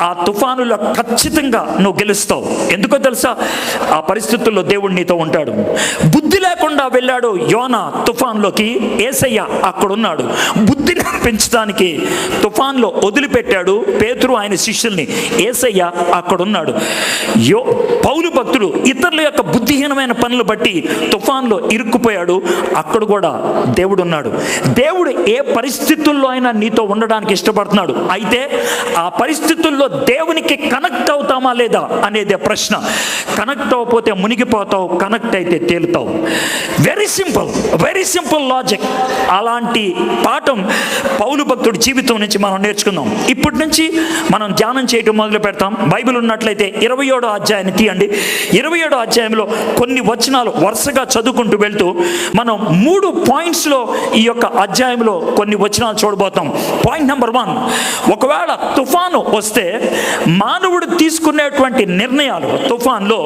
ఆ తుఫానులో ఖచ్చితంగా నువ్వు గెలుస్తావు. ఎందుకో తెలుసా? ఆ పరిస్థితుల్లో దేవుడు నీతో ఉంటాడు. బుద్ధి లేకుండా వెళ్ళాడు యోనా తుఫాన్లోకి, యేసయ్య అక్కడున్నాడు. బుద్ధిని పెంచడానికి తుఫాన్లో వదిలిపెట్టాడు పేతురు ఆయన శిష్యుల్ని, యేసయ్య అక్కడున్నాడు. పౌలు భక్తుడు ఇతరుల యొక్క బుద్ధిహీనమైన పనులు బట్టి తుఫాన్లో ఇరుక్కుపోయాడు. అక్కడ కూడా దేవుడు ఉన్నాడు. దేవుడు ఏ పరిస్థితుల్లో అయినా నీతో ఉండడానికి ఇష్టపడుతున్నాడు. అయితే ఆ పరిస్థితుల్లో దేవునికి కనెక్ట్ అవుతామా లేదా అనేదే ప్రశ్న. కనెక్ట్ అవ్వకపోతే మునిగిపోతావు, కనెక్ట్ అయితే తేలుతావు. Very simple logic. అలాంటి పాఠం పౌలు భక్తుడి జీవితం నుంచి మనం నేర్చుకుందాం. ఇప్పటి నుంచి మనం ధ్యానం చేయడం మొదలు పెడతాం. బైబిల్ ఉన్నట్లయితే 27వ అధ్యాయాన్ని తీయండి. 27వ అధ్యాయంలో కొన్ని వచనాలు వరుసగా చదువుకుంటూ వెళ్తూ మనం 3 పాయింట్స్లో ఈ యొక్క అధ్యాయంలో కొన్ని వచనాలు చూడబోతాం. పాయింట్ నెంబర్ 1, ఒకవేళ తుఫాను వస్తే మానవుడు తీసుకునేటువంటి నిర్ణయాలు తుఫాన్లో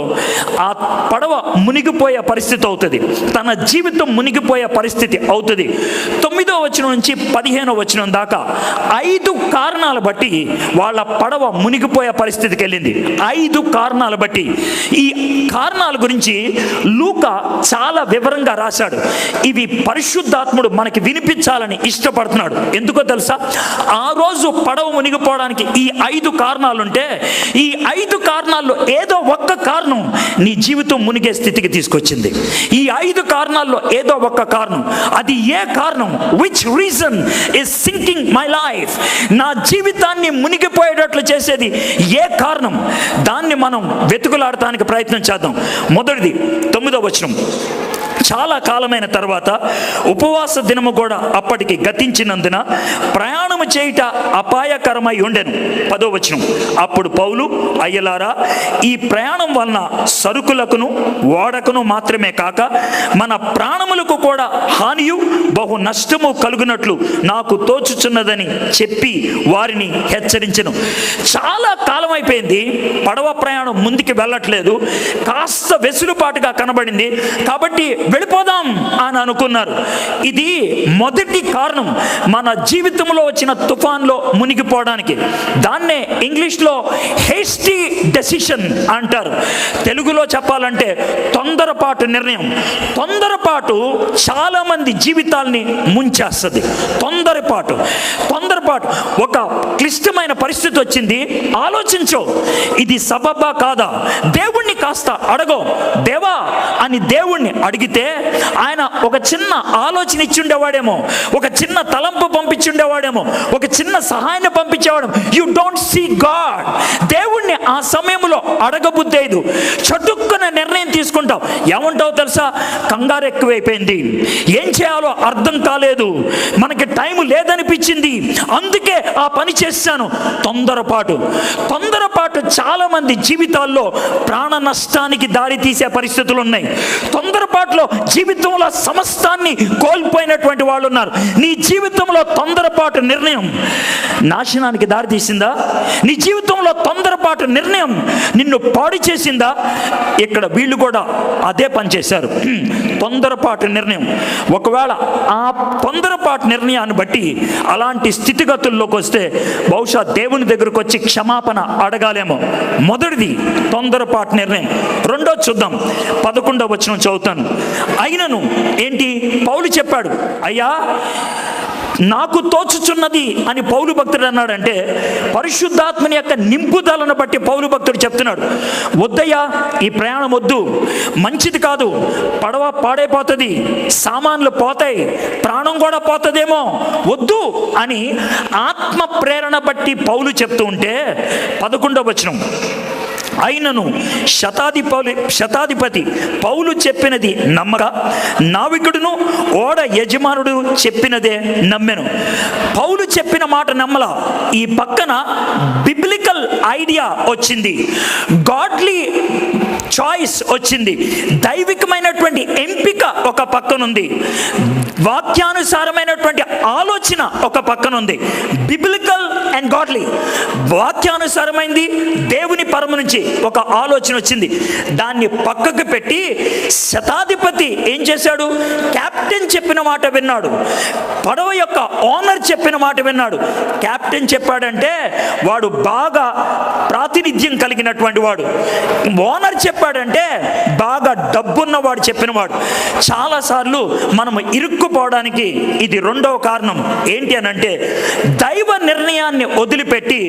ఆ పడవ మునిగిపోయే పరిస్థితి అవుతుంది, తన జీవితం మునిగిపోయే పరిస్థితి అవుతుంది. 9వ వచనం నుంచి 15వ వచనం దాకా 5 కారణాలు బట్టి వాళ్ళ పడవ మునిగిపోయే పరిస్థితికి వెళ్ళింది. 5 కారణాలు బట్టి. ఈ కారణాల గురించి లూకా చాలా వివరంగా రాశాడు. ఇవి పరిశుద్ధాత్ముడు మనకి వినిపించాలని ఇష్టపడుతున్నాడు. ఎందుకో తెలుసా? ఆ రోజు పడవ మునిగిపోవడానికి ఈ 5 కారణాలుంటే, ఈ 5 కారణాల్లో ఏదో ఒక్క కారణం నీ జీవితం మునిగే స్థితికి తీసుకొచ్చింది. ఈ 5 కారణాల్లో ఏదో ఒక్క కారణం, అది ఏ కారణం? Which reason is sinking my life? నా జీవితాన్ని మునిగిపోయేటట్లు చేసేది ఏ కారణం? దాన్ని మనం వెతుకులాడటానికి ప్రయత్నం చేద్దాం. మొదటిది 9వ వచనం. చాలా కాలమైన తర్వాత ఉపవాస దినము కూడా అప్పటికి గతించినందున ప్రయాణము చేయుట అపాయకరమై ఉండెను. 10వ వచనం. అప్పుడు పౌలు, అయ్యలారా, ఈ ప్రయాణం వలన సరుకులకును ఓడకును మాత్రమే కాక మన ప్రాణములకు కూడా హానియు బహు నష్టము కలుగునట్లు నాకు తోచుచున్నదని చెప్పి వారిని హెచ్చరించెను. చాలా కాలం అయిపోయింది, పడవ ప్రయాణం ముందుకు వెళ్ళట్లేదు, కాస్త వెసులుబాటుగా కనబడింది, కాబట్టి వెళ్ళిపోదాం అని అనుకున్నారు. ఇది మొదటి కారణం మన జీవితంలో వచ్చిన తుఫాన్లో మునిగిపోవడానికి. దాన్నే ఇంగ్లీష్లో హేస్టీ డెసిషన్ అంటారు. తెలుగులో చెప్పాలంటే తొందరపాటు నిర్ణయం. తొందరపాటు చాలా మంది జీవితాల్ని ముంచేస్తుంది. తొందరపాటు ఒక క్లిష్టమైన పరిస్థితి వచ్చింది, ఆలోచించు, ఇది సబబా కాదా? దేవుణ్ణి కాస్త అడగో. దేవా అని దేవుణ్ణి అడిగితే ఆయన ఒక చిన్న ఆలోచన ఇచ్చిండేవాడేమో, ఒక చిన్న తలంపు పంపించుండేవాడేమో, ఒక చిన్న సహాయాన్ని పంపించేవాడేమో. You don't see God. దేవుణ్ణి ఆ సమయంలో అడగబుద్దేదు. చటుక్కున వెంటనే నిర్ణయం తీసుకుంటావు. ఏమంటావు తెలుసా? కంగారు ఎక్కువైపోయింది, ఏం చేయాలో అర్థం కాలేదు, మనకి టైం లేదనిపించింది, అందుకే ఆ పని చేశాను. తొందరపాటు చాలా మంది జీవితాల్లో ప్రాణ నష్టానికి దారి తీసే పరిస్థితులు ఉన్నాయి. తొందరపాటులో జీవితంలో సమస్తాన్ని కోల్పోయినటువంటి వాళ్ళు ఉన్నారు. నీ జీవితంలో తొందరపాటు నిర్ణయం నాశనానికి దారి తీసిందా? నీ జీవితంలో తొందరపాటు నిర్ణయం నిన్ను పాడు చేసిందా? ఇక్కడ వీళ్ళు కూడా అదే పని చేశారు. తొందరపాటు నిర్ణయం. ఒకవేళ ఆ తొందరపాటు నిర్ణయాన్ని బట్టి అలాంటి స్థితిగతుల్లోకి వస్తే బహుశా దేవుని దగ్గరకు వచ్చి క్షమాపణ అడగాలేమో. మొదటిది తొందరపాటు నిర్ణయం. రెండోది చూద్దాం, 11వ వచనం చదువుతాను. అయినను ఏంటి పౌలు చెప్పాడు, అయ్యా నాకు తోచుచున్నది అని పౌలు భక్తుడు అన్నాడంటే పరిశుద్ధాత్మని యొక్క నింపుదలను బట్టి పౌలు భక్తుడు చెప్తున్నాడు, వద్దయ్యా ఈ ప్రయాణం వద్దు, మంచిది కాదు, పడవ పాడైపోతుంది, సామాన్లు పోతాయి, ప్రాణం కూడా పోతుందేమో, వద్దు అని ఆత్మ ప్రేరణ బట్టి పౌలు చెప్తూ ఉంటే 11వ వచనం, అయినను శతాధిపతి పౌలు చెప్పినది నమ్మక నావికుడును ఓడ యజమానుడు చెప్పినదే నమ్మెను. పౌలు చెప్పిన మాట నమ్మల. ఈ పక్కన బిబ్లికల్ ఐడియా వచ్చింది, గాడ్లీ చాయిస్ వచ్చింది, దైవికమైనటువంటి ఎంపిక ఒక పక్కనుంది, వాక్యానుసారమైనటువంటి ఆలోచన ఒక పక్కనుంది. బిబ్లికల్ అండ్ గాడ్లీ, వాక్యానుసారమైంది, దేవుని పరము నుంచి ఒక ఆలోచన వచ్చింది. దాన్ని పక్కకు పెట్టి శతాధిపతి ఏం చేశాడు? కెప్టెన్ చెప్పిన మాట విన్నాడు, పడవ యొక్క ఓనర్ చెప్పిన మాట విన్నాడు. కెప్టెన్ చెప్పాడంటే వాడు బాగా ప్రాతినిధ్యం కలిగినటువంటి వాడు, ఓనర్ చెప్పాడంటే బాగా డబ్బున్నవాడు చెప్పినవాడు. చాలాసార్లు మనం ఇరుక్కుపోవడానికి ఇది రెండవ కారణం. ఏంటి అని అంటే దైవ నిర్ణయాన్ని వదిలిపెట్టి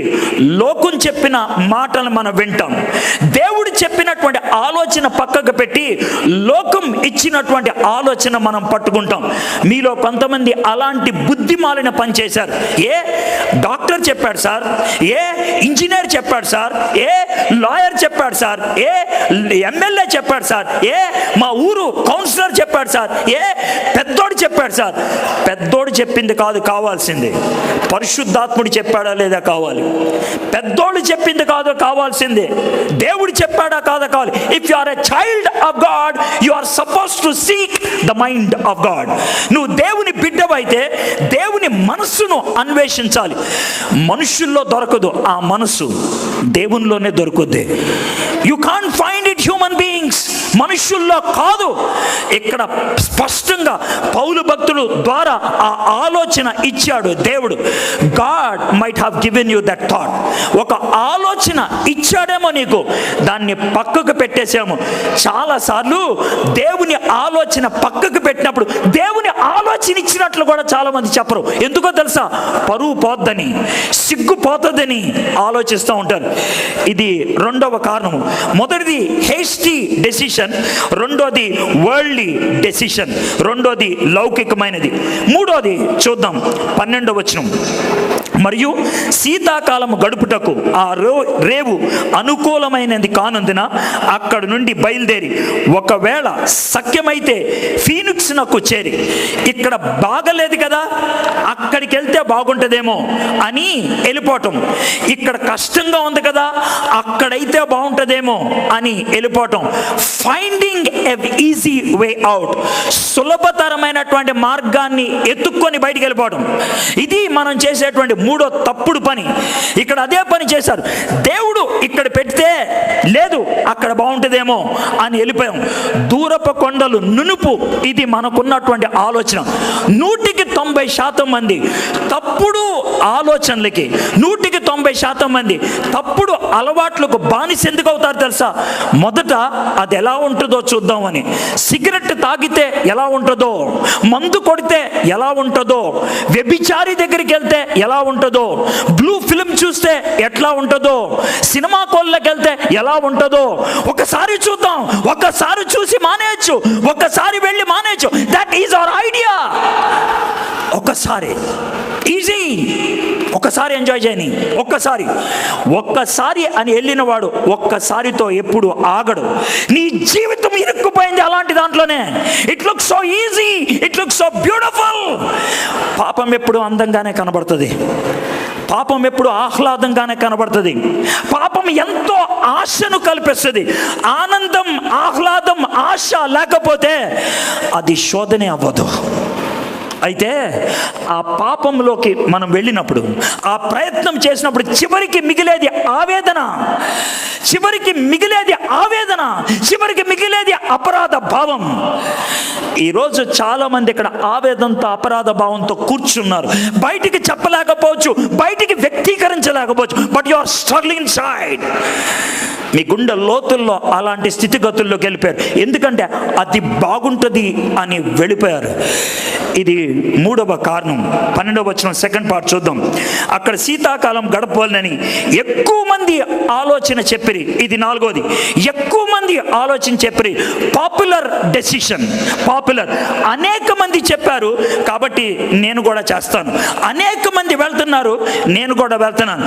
లోకం చెప్పిన మాటలు మనం వింటాం. దేవుడు చెప్పినటువంటి ఆలోచన పక్కకు పెట్టి లోకం ఇచ్చినటువంటి ఆలోచన మనం పట్టుకుంటాం. మీలో కొంతమంది అలాంటి బుద్ధిమాలిన పని చేశారు. ఏ డాక్టర్ చెప్పాడు సార్, ఏ ఇంజనీర్ చెప్పాడు సార్, ఏ లాయర్ చెప్పాడు సార్, ఏ ఎమ్మెల్యే చెప్పాడు సార్, ఏ మా ఊరు కౌన్సిలర్ చెప్పాడు సార్, ఏ పెద్దోడు చెప్పాడు సార్. పెద్దోడు చెప్పింది కాదు కావాల్సింది, పరిశుద్ధాత్ముడు చెప్పాడా లేదా కావాలి. పెద్దోడు చెప్పింది కాదు కావాల్సిందే, దేవుడు చెప్పాడా కాదా కావాలి. If you are a child of God you are suppose to seek the mind of God. నువ్వు దేవుని బిడ్డవైతే దేవుని మనస్సును అన్వేషించాలి. మనుషుల్లో దొరకదు ఆ మనస్సు, దేవునిలోనే దొరుకుద్ది. You can't find it human beings, మనుషుల్లో కాదు. ఇక్కడ స్పష్టంగా పౌలు భక్తులు ద్వారా ఆ ఆలోచన ఇచ్చాడు దేవుడు. God might have given you that thought. ఒక ఆలోచన ఇచ్చాడేమో నీకు, దాన్ని పక్కకు పెట్టేసాము. చాలాసార్లు దేవుని ఆలోచన పక్కకు పెట్టినప్పుడు దేవుని ఆలోచన ఇచ్చినట్లు కూడా చాలా మంది చెప్పరు. ఎందుకో తెలుసా? పరువు పోద్దని, సిగ్గు పోతుందని ఆలోచిస్తూ ఉంటారు. ఇది రెండవ కారణము. మొదటిది హేస్టీ డెసిషన్, రెండోది వరల్డ్లీ డెసిషన్, రెండోది లౌకికమైనది. మూడోది చూద్దాం 12వ వచనం. మరియు శీతాకాలము గడుపుటకు ఆ రేవు అనుకూలమైనది కానందున అక్కడ నుండి బయలుదేరి ఒకవేళ సఖ్యమైతే ఫీనిక్స్నకు చేరి, ఇక్కడ బాగలేదు కదా అక్కడికి వెళ్తే బాగుంటుందేమో అని వెళ్ళిపోవటం, ఇక్కడ కష్టంగా ఉంది కదా అక్కడైతే బాగుంటుందేమో అని వెళ్ళిపోవటం. Finding a easy way out, సులభతరమైనటువంటి మార్గాన్ని ఎత్తుక్కొని బయటికి వెళ్ళిపోవడం. ఇది మనం చేసేటువంటి మూడో తప్పుడు పని. ఇక్కడ అదే పని చేశారు. దేవుడు ఇక్కడ పెడితే లేదు అక్కడ బాగుంటుందేమో అని వెళ్ళిపోయాం. దూరపు కొండలు నునుపు, ఇది మనకున్నటువంటి ఆలోచన. 190% మంది తప్పుడు ఆలోచనలకి, 190% మంది తప్పుడు అలవాట్లకు బానిస ఎందుకు అవుతారు తెలుసా? మొదట అది ఎలా ఉంటుందో చూద్దామని. సిగరెట్ తాగితే ఎలా ఉంటుందో, మందు కొడితే ఎలా ఉంటుందో, వ్యభిచారి దగ్గరికి వెళ్తే ఎలా ఉంటుందో, బ్లూ ఫిల్మ్ చూస్తే ఎట్లా ఉంటుందో, సినిమా కోళ్ళకి వెళ్తే ఎలా ఉంటుందో ఒకసారి చూద్దాం. ఒకసారి చూసి మానేయచ్చు, ఒకసారి వెళ్ళి మానేయచ్చు. That is our idea. ఒకసారి ఈజీ, ఒక్కసారి ఎంజాయ్ చేయని, ఒక్కసారి అని వెళ్ళిన వాడు ఒక్కసారితో ఎప్పుడు ఆగడు. నీ జీవితం ఇరుక్కుపోయింది అలాంటి దాంట్లోనే. It looks so easy, it looks so beautiful. పాపం ఎప్పుడు అందంగానే కనబడుతుంది, పాపం ఎప్పుడు ఆహ్లాదంగానే కనబడుతుంది. పాపం ఎంతో ఆశను కల్పిస్తుంది. ఆనందం, ఆహ్లాదం, ఆశ లేకపోతే అది శోధనే అవ్వదు. అయితే ఆ పాపంలోకి మనం వెళ్ళినప్పుడు, ఆ ప్రయత్నం చేసినప్పుడు చివరికి మిగిలేది ఆవేదన, చివరికి మిగిలేది అపరాధ భావం. ఈరోజు చాలామంది ఇక్కడ ఆవేదనతో, అపరాధ భావంతో కూర్చున్నారు. బయటికి చెప్పలేకపోవచ్చు, బయటికి వ్యక్తీకరించలేకపోవచ్చు, but you are struggling inside. మీ గుండె లోతుల్లో అలాంటి స్థితిగతుల్లోకి వెళ్ళిపోయారు. ఎందుకంటే అది బాగుంటుంది అని వెళ్ళిపోయారు. ఇది 3వ కారణం. 12వ వచనం సెకండ్ పార్ట్ చూద్దాం. అక్కడ శీతాకాలం గడపాలని ఎక్కువ మంది ఆలోచన చెప్పిరి. ఇది 4వది. ఎక్కువ మంది ఆలోచన చెప్పిరి. Popular decision. అనేక మంది చెప్పారు కాబట్టి నేను కూడా చేస్తాను. అనేక మంది వెళ్తున్నారు, నేను కూడా వెళ్తున్నాను.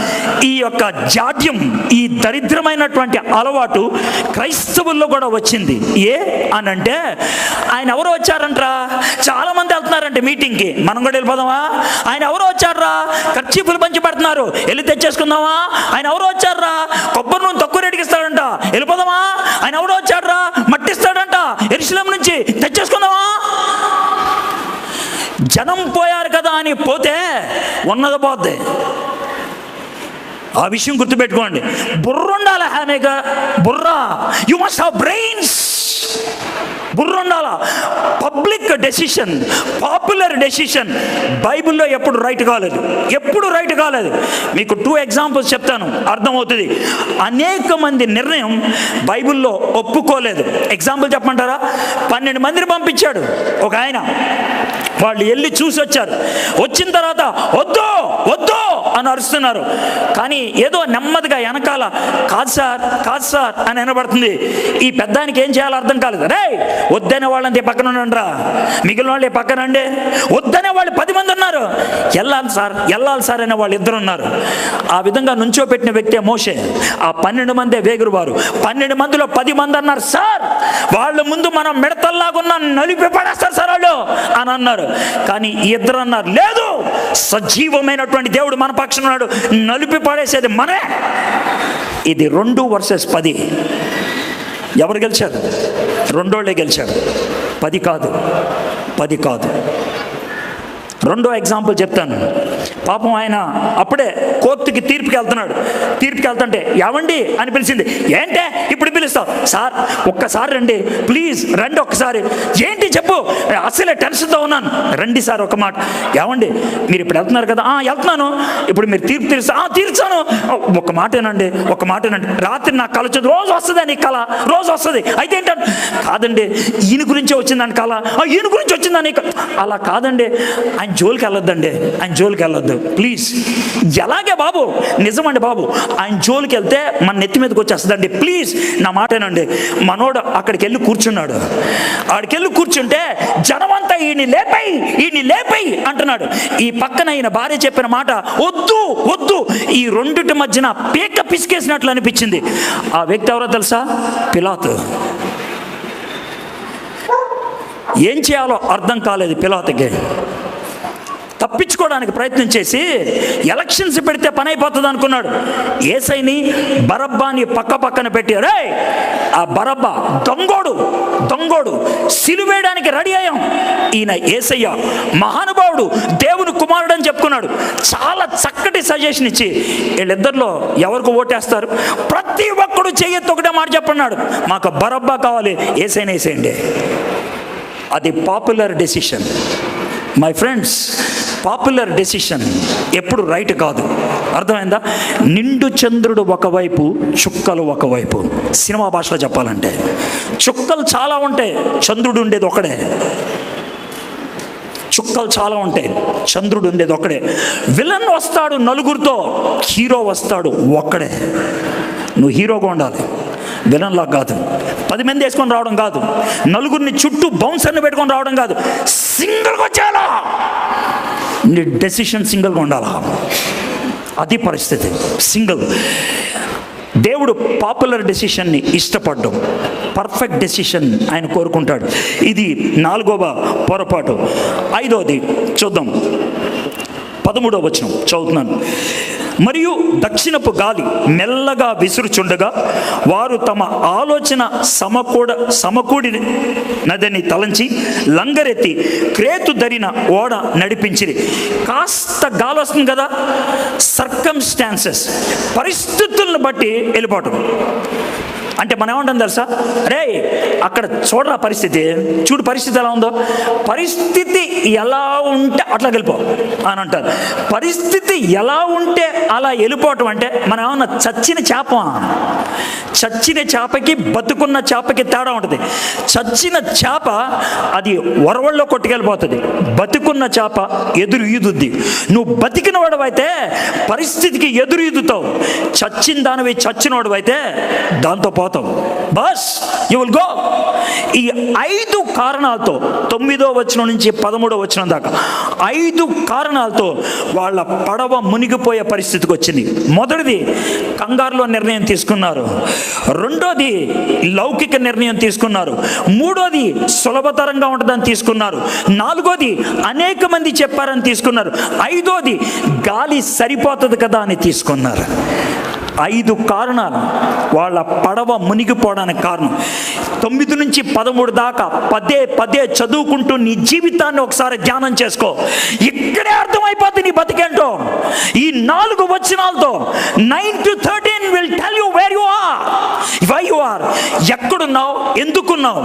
ఈ యొక్క జాడ్యం, ఈ దరిద్రమైనటువంటి అలవాటు క్రైస్తవుల్లో కూడా వచ్చింది. ఏ అనంటే, ఆయన ఎవరో వచ్చారంట్రా, చాలా మంది వెళ్తున్నారంటే మీటింగ్కి, మనం కూడా వెళ్ళిపోదామా? ఆయన ఎవరో వచ్చారా, కర్చీఫులు పంచి పెడుతున్నారు, వెళ్ళి తెచ్చేసుకుందామా? ఆయన ఎవరో వచ్చారా, కొబ్బరి నూనె తక్కువ రేటుకి ఇస్తాడంట, వెళ్ళిపోదామా? ఆయన ఎవరో వచ్చారా, మట్టిస్తాడంట, యెరూషలేము నుంచి తెచ్చేసుకుందామా? జనం పోయారు కదా అని పోతే ఉన్నది పోద్ది. ఆ విషయం గుర్తుపెట్టుకోండి. బుర్ర ఉండాలి. హామీగా బుర్ర, యు మస్ట్ హావ్ బ్రెయిన్స్. బుర్ర ఉండాలా. పబ్లిక్ డెసిషన్, పాపులర్ డెసిషన్ బైబిల్లో ఎప్పుడు రైట్ కాలేదు. మీకు 2 ఎగ్జాంపుల్స్ చెప్తాను, అర్థమవుతుంది. అనేక మంది నిర్ణయం బైబిల్లో ఒప్పుకోలేదు. ఎగ్జాంపుల్ చెప్పమంటారా? 12 మందిని పంపించాడు ఒక ఆయన. వాళ్ళు వెళ్ళి చూసి వచ్చారు. వచ్చిన తర్వాత వద్దు అని అరుస్తున్నారు. కానీ ఏదో నెమ్మదిగా వెనకాల కాదు సార్ అని వినబడుతుంది. ఈ పెద్దానికి ఏం చేయాలో అర్థం కాలేదు. రే, వద్దనే వాళ్ళంతా పక్కన ఉండండి రా, మిగిలిన వాళ్ళు పక్కనండి. వద్దనే వాళ్ళు 10 మంది ఉన్నారు. వెళ్ళాలి సార్ అనే వాళ్ళు 2 ఉన్నారు. ఆ విధంగా నుంచో పెట్టిన వ్యక్తే మోషే. ఆ 12 మందే వేగురువారు. 12 మందిలో 10 మంది అన్నారు, సార్ వాళ్ళ ముందు మనం మిడతల్లాగున్నా నలిపి పడేస్తారు సార్ వాళ్ళు అని అన్నారు. కానీ 2 అన్నారు, లేదు, సజీవమైనటువంటి దేవుడు మన పక్షం ఉన్నాడు, నలిపి పడేసేది మనమే. ఇది 2 వర్సెస్ 10. ఎవరు గెలిచారు? 2 గెలిచారు. 10 కాదు. 2వ ఎగ్జాంపుల్ చెప్తాను. పాపం ఆయన అప్పుడే కోర్టుకి తీర్పుకి వెళ్తుంటే ఏమండి అని పిలిచింది. ఏంటే ఇప్పుడు పిలుస్తావు? సార్ ఒక్కసారి రండి, ప్లీజ్ రండి ఒక్కసారి. ఏంటి చెప్పు, అసలే టెన్షన్తో ఉన్నాను. రండి సార్ ఒక మాట. ఏమండి మీరు ఇప్పుడు వెళ్తున్నారు కదా? వెళ్తున్నాను. ఇప్పుడు మీరు తీర్పు తీర్చాను. ఒక మాటేనండి. రాత్రి నాకు కళ వచ్చింది. రోజు వస్తుంది నీకు కళ, రోజు వస్తుంది. అయితే ఏంటంటే, కాదండి ఈయన గురించే వచ్చిందని కళ, ఈయన గురించి వచ్చిందని. అలా కాదండి, ఆయన జోలికి వెళ్ళొద్దు ప్లీజ్. ఎలాగే బాబు? నిజమండి బాబు, ఆయన జోలికి వెళ్తే మన నెత్తి మీదకి వచ్చేస్తుందండి, ప్లీజ్ నా మాటేనండి. మనోడు అక్కడికి వెళ్ళి కూర్చున్నాడు. కూర్చుంటే జనమంతా ఈయన్ని లేపై అంటున్నాడు. ఈ పక్కన ఈయన భార్య చెప్పిన మాట వద్దు. ఈ రెండిటి మధ్యన పీక పిసికేసినట్లు అనిపించింది. ఆ వ్యక్తి ఎవరో తెలుసా? పిలాతు. ఏం చేయాలో అర్థం కాలేదు పిలాతుకి. తప్పించుకోవడానికి ప్రయత్నం చేసి ఎలక్షన్స్ పెడితే పని అయిపోతుంది అనుకున్నాడు. యేసయ్యని బరబ్బాని పక్కన పెట్టి, రే ఆ బరబ్బా దొంగోడు సిలువేయడానికి రెడీ అయ్యాం. ఈయన యేసయ్య మహానుభావుడు, దేవుని కుమారుడు అని చెప్పుకున్నాడు. చాలా చక్కటి సజెషన్ ఇచ్చి వీళ్ళిద్దరిలో ఎవరికి ఓటేస్తారు? ప్రతి ఒక్కడు చెయ్యెత్తి ఒకటే మాట చెప్పన్నాడు, మాకు బరబ్బా కావాలి, యేసయ్యని వేసేయండి. అది popular decision. My friends, popular decision ఎప్పుడు రైట్ కాదు. అర్థమైందా? నిండు చంద్రుడు ఒకవైపు, చుక్కలు ఒకవైపు. సినిమా భాషలో చెప్పాలంటే చుక్కలు చాలా ఉంటాయి, చంద్రుడు ఉండేది ఒకడే. చుక్కలు చాలా ఉంటాయి, చంద్రుడు ఉండేది ఒకడే. విలన్ వస్తాడు నలుగురితో, హీరో వస్తాడు ఒక్కడే. నువ్వు హీరోగా ఉండాలి, విలన్లా కాదు. 10 మంది వేసుకొని రావడం కాదు, నలుగురిని చుట్టూ బౌన్సర్ని పెట్టుకొని రావడం కాదు, సింగిల్గా వచ్చేయాలా. నీ డెసిషన్ సింగిల్గా ఉండాలా, అది పరిస్థితి. సింగిల్. దేవుడు పాపులర్ డెసిషన్ని ఇష్టపడ్డం, పర్ఫెక్ట్ డెసిషన్ ఆయన కోరుకుంటాడు. ఇది 4వ పొరపాటు. 5వది చూద్దాం, 13వ వచనం చదువుతున్నాను. మరియు దక్షిణపు గాలి మెల్లగా విసురుచుండగా వారు తమ ఆలోచన సమకూడినదని తలంచి లంగరెత్తి క్రేతు ధరిన ఓడ నడిపించిరి. కాస్త గాలి వస్తుంది కదా, సర్కమ్స్టాన్సెస్, పరిస్థితులను బట్టి వెళ్ళిపోవటం. అంటే మనం ఏమంటాం తెలుసా, రే అక్కడ చూడరా పరిస్థితి, చూడు పరిస్థితి ఎలా ఉందో, పరిస్థితి ఎలా ఉంటే అట్లా వెళ్ళిపో అని అంటారు. పరిస్థితి ఎలా ఉంటే అలా వెళ్ళిపోవటం అంటే మనం ఏమన్నా చచ్చిన చేప? చచ్చిన చేపకి బతుకున్న చేపకి తేడా ఉంటుంది. చచ్చిన చేప అది వరవల్లో కొట్టుకెళ్ళిపోతుంది, బతుకున్న చేప ఎదురు ఈదుద్ది. నువ్వు బతికిన వాడవైతే పరిస్థితికి ఎదురు ఈదుతావు, చచ్చిన దానివి చచ్చినవాడు అయితే దాంతో పోతావు. Bus you will go. ఈ 5 కారణాలతో 9వ వచనం నుంచి 13వ వచనం దాకా 5 కారణాలతో వాళ్ళ పడవ మునిగిపోయే పరిస్థితికి వచ్చింది. మొదటిది కంగారులో నిర్ణయం తీసుకున్నారు, రెండోది లౌకిక నిర్ణయం తీసుకున్నారు, మూడోది సులభతరంగా ఉంటుందని తీసుకున్నారు, నాలుగోది అనేక మంది చెప్పారని తీసుకున్నారు, 5వది గాలి సరిపోతుంది కదా అని తీసుకున్నారు. 5 కారణాలు వాళ్ళ పడవ మునిగిపోవడానికి కారణం. 9 నుంచి 13 దాకా పదే చదువుకుంటూ నీ జీవితాన్ని ఒకసారి ధ్యానం చేసుకో. ఇక్కడే అర్థమైపోతుంది నీ బతికేంటో. ఈ 4 వచనాలతో 9 to 13 will tell you where you are, why you are, ఎక్కడున్నావు, ఎందుకున్నావు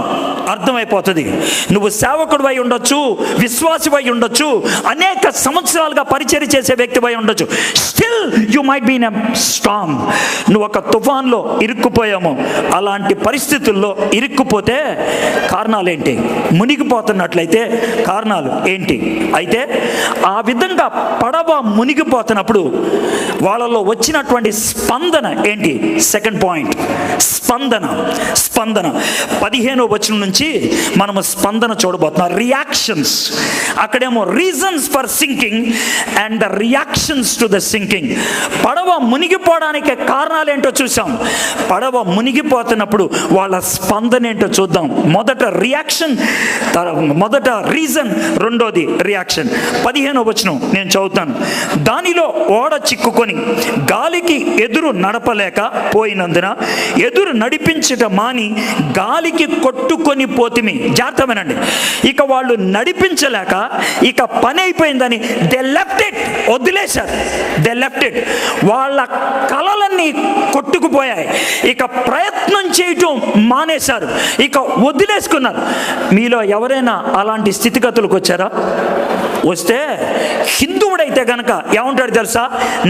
అర్థమైపోతుంది. నువ్వు సేవకుడు అయి ఉండొచ్చు, విశ్వాసి అయి ఉండొచ్చు, అనేక సంవత్సరాలుగా పరిచర్య చేసే వ్యక్తి అయి ఉండొచ్చు. Still you might be in a storm. నువ్వు ఒక తుఫాన్లో ఇరుక్కుపోయాము. అలాంటి పరిస్థితుల్లో ఇరుక్కుపోతే కారణాలు ఏంటి? మునిగిపోతున్నట్లయితే కారణాలు ఏంటి? అయితే ఆ విధంగా పడవ మునిగిపోతున్నప్పుడు వాళ్ళలో వచ్చినటువంటి స్పందన ఏంటి? సెకండ్ పాయింట్, స్పందన. 15వ వచనం నుంచి మనము స్పందన చూడబోతున్నాం. రియాక్షన్స్. అక్కడేమో reasons for sinking and the reactions to the sinking. పడవ మునిగిపోవడానికి కారణాలు ఏంటో చూసాం. పడవ మునిగిపోతున్నప్పుడు వాళ్ళ స్పందన ఏంటో చూద్దాం. మొదట రియాక్షన్, మొదట రీజన్, రెండోది రియాక్షన్. 15వ వచనం నేను చదువుతాను. దానిలో ఓడ చిక్కుకొని గాలికి ఎదురు నడపలేక పోయినందున ఎదురు నడిపించట మాని గాలికి కొట్టుకొని పోతిమి. జాగ్రత్తమేనండి. ఇక వాళ్ళు నడిపించలేక ఇక పని అయిపోయిందని దే లెఫ్ట్ ఇట్, వదిలేశారు. They left it. వాళ్ళ కలలన్నీ కొట్టుకుపోయాయి. ఇక ప్రయత్నం చేయటం మానేశారు, ఇక వదిలేసుకున్నారు. మీలో ఎవరైనా అలాంటి స్థితిగతులకు వచ్చారా? వస్తే హిందువుడైతే గనక ఏమంటాడు తెలుసా?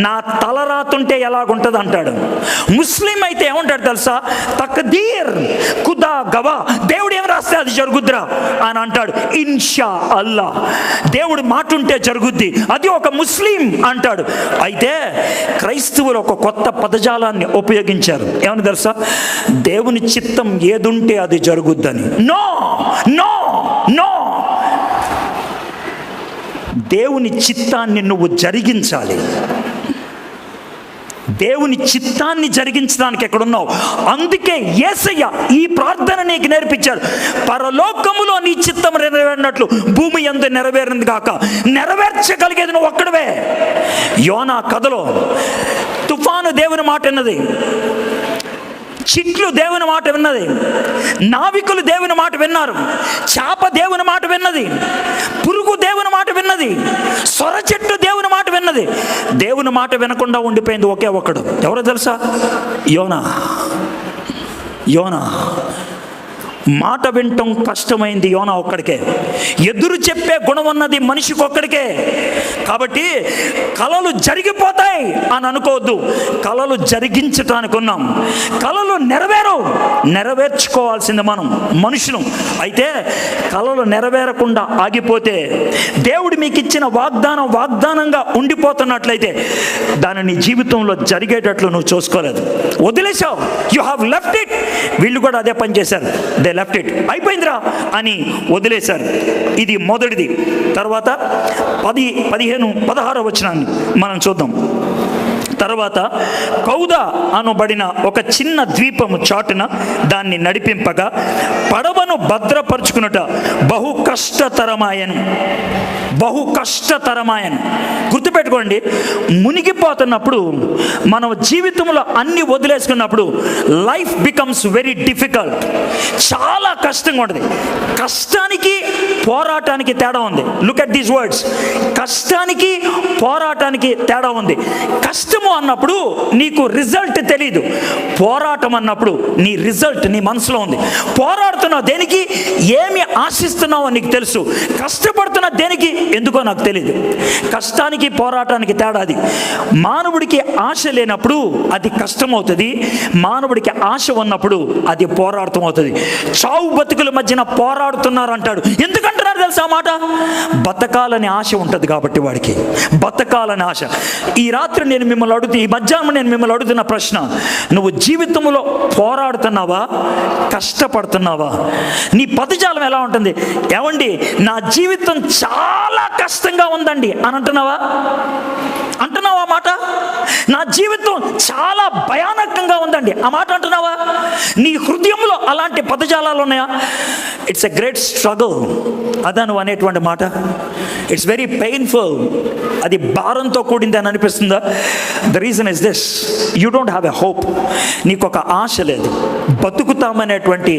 నా తలరాతుంటే ఎలాగుంటుంది అంటాడు. ముస్లిం అయితే ఏమంటాడు తెలుసా? తక్దీర్ ఖుదా గవా, దేవుడు ఏం రాస్తే అది జరుగుద్దిరా అని అంటాడు. ఇన్షా అల్లా, దేవుడు మాట ఉంటే జరుగుద్ది, అది ఒక ముస్లిం అంటాడు. అయితే క్రైస్తవులు ఒక కొత్త పదజాలాన్ని ఉపయోగించారు. ఏమని తెలుసా? దేవుని చిత్తం ఏదుంటే అది జరుగుద్దని. నో నో నో, దేవుని చిత్తాన్ని నువ్వు జరిగించాలి. దేవుని చిత్తాన్ని జరిగించడానికి ఎక్కడున్నావు? అందుకే యేసయ్య ఈ ప్రార్థన నీకు నేర్పించాడు. పరలోకములో నీ చిత్తం నెరవేరినట్లు భూమి యందు నెరవేరింది కాక. నెరవేర్చగలిగేది నువ్వు ఒక్కడవే. యోనా కథలో తుఫాను దేవుని మాట విన్నది, చిట్లు దేవుని మాట విన్నది, నావికులు దేవుని మాట విన్నారు, చేప దేవుని మాట విన్నది, పురుగు దేవుని మాట విన్నది, సొర చెట్టు దేవుని మాట విన్నది. దేవుని మాట వినకుండా ఉండిపోయింది ఒకే ఒక్కడు. ఎవరో తెలుసా? యోనా. యోనా మాట వినటం కష్టమైంది యోనా ఒక్కడికే. ఎదురు చెప్పే గుణం ఉన్నది మనిషికి ఒక్కడికే. కాబట్టి కలలు జరిగిపోతాయి అని అనుకోవద్దు. కలలు జరిగించటానికి ఉన్నాం. కలలు నెరవేర్చుకోవాల్సింది మనం మనుషులు. అయితే కలలు నెరవేరకుండా ఆగిపోతే, దేవుడు మీకు ఇచ్చిన వాగ్దానంగా ఉండిపోతున్నట్లయితే దానిని జీవితంలో జరిగేటట్లు నువ్వు చూసుకోలేదు, వదిలేసావు. You have left it. వీళ్ళు కూడా అదే పని చేశారు. దే దే లెఫ్ట్ ఇట్, అయిపోయిందిరా అని వదిలేశారు. ఇది మొదటిది. తర్వాత 16 వచనాన్ని మనం చూద్దాం. తర్వాత కౌద అనబడిన ఒక చిన్న ద్వీపము చాటున దాన్ని నడిపింపగా పడవను భద్రపరుచుకునుట బహు కష్టతరమాయను. గుర్తుపెట్టుకోండి, మునిగిపోతున్నప్పుడు మన జీవితంలో అన్ని వదిలేసుకున్నప్పుడు లైఫ్ బికమ్స్ వెరీ డిఫికల్ట్. చాలా కష్టంగా ఉంటుంది. కష్టానికి పోరాటానికి తేడా ఉంది. Look at these words. కష్టానికి పోరాటానికి తేడా ఉంది. కష్టము అన్నప్పుడు నీకు రిజల్ట్ తెలీదు. పోరాటం అన్నప్పుడు నీ రిజల్ట్ నీ మనసులో ఉంది. పోరాడుతున్నావు దేనికి, ఏమి ఆశిస్తున్నావో నీకు తెలుసు. కష్టపడుతున్నా దేనికి, ఎందుకో నాకు తెలియదు. కష్టానికి పోరాటానికి తేడా అది. మానవుడికి ఆశ లేనప్పుడు అది కష్టం అవుతుంది. మానవుడికి ఆశ ఉన్నప్పుడు అది పోరాటం అవుతుంది. చావు బతుకుల మధ్యన పోరాడుతున్నారు అంటాడు. ఎందుకంటున్నారు తెలుసా మాట? బతకాలని ఆశ ఉంటుంది కాబట్టి వాడికి, బతకాలని ఆశ. ఈ రాత్రి నేను మిమ్మల్ని ఈ మధ్యాహ్నం నేను మిమ్మల్ని అడుగుతున్న ప్రశ్న, నువ్వు జీవితంలో పోరాడుతున్నావా, కష్టపడుతున్నావా? నీ పదజాలం ఎలా ఉంటుంది? ఏమండి, నా జీవితం చాలా కష్టంగా ఉందండి అని అంటున్నావా మాట? నా జీవితం చాలా భయానకంగా ఉందండి ఆ మాట అంటున్నావా? నీ హృదయంలో అలాంటి పదజాలాలు ఉన్నాయా? ఇట్స్ ఎ గ్రేట్ స్ట్రగుల్ అదా నువ్వు అనేటువంటి మాట. It's very painful. అది భారంతో కూడింది అని అనిపిస్తుందా? The reason is this, you don't have a hope. నీకు ఒక ఆశ లేదు, బతుకుతామనేటువంటి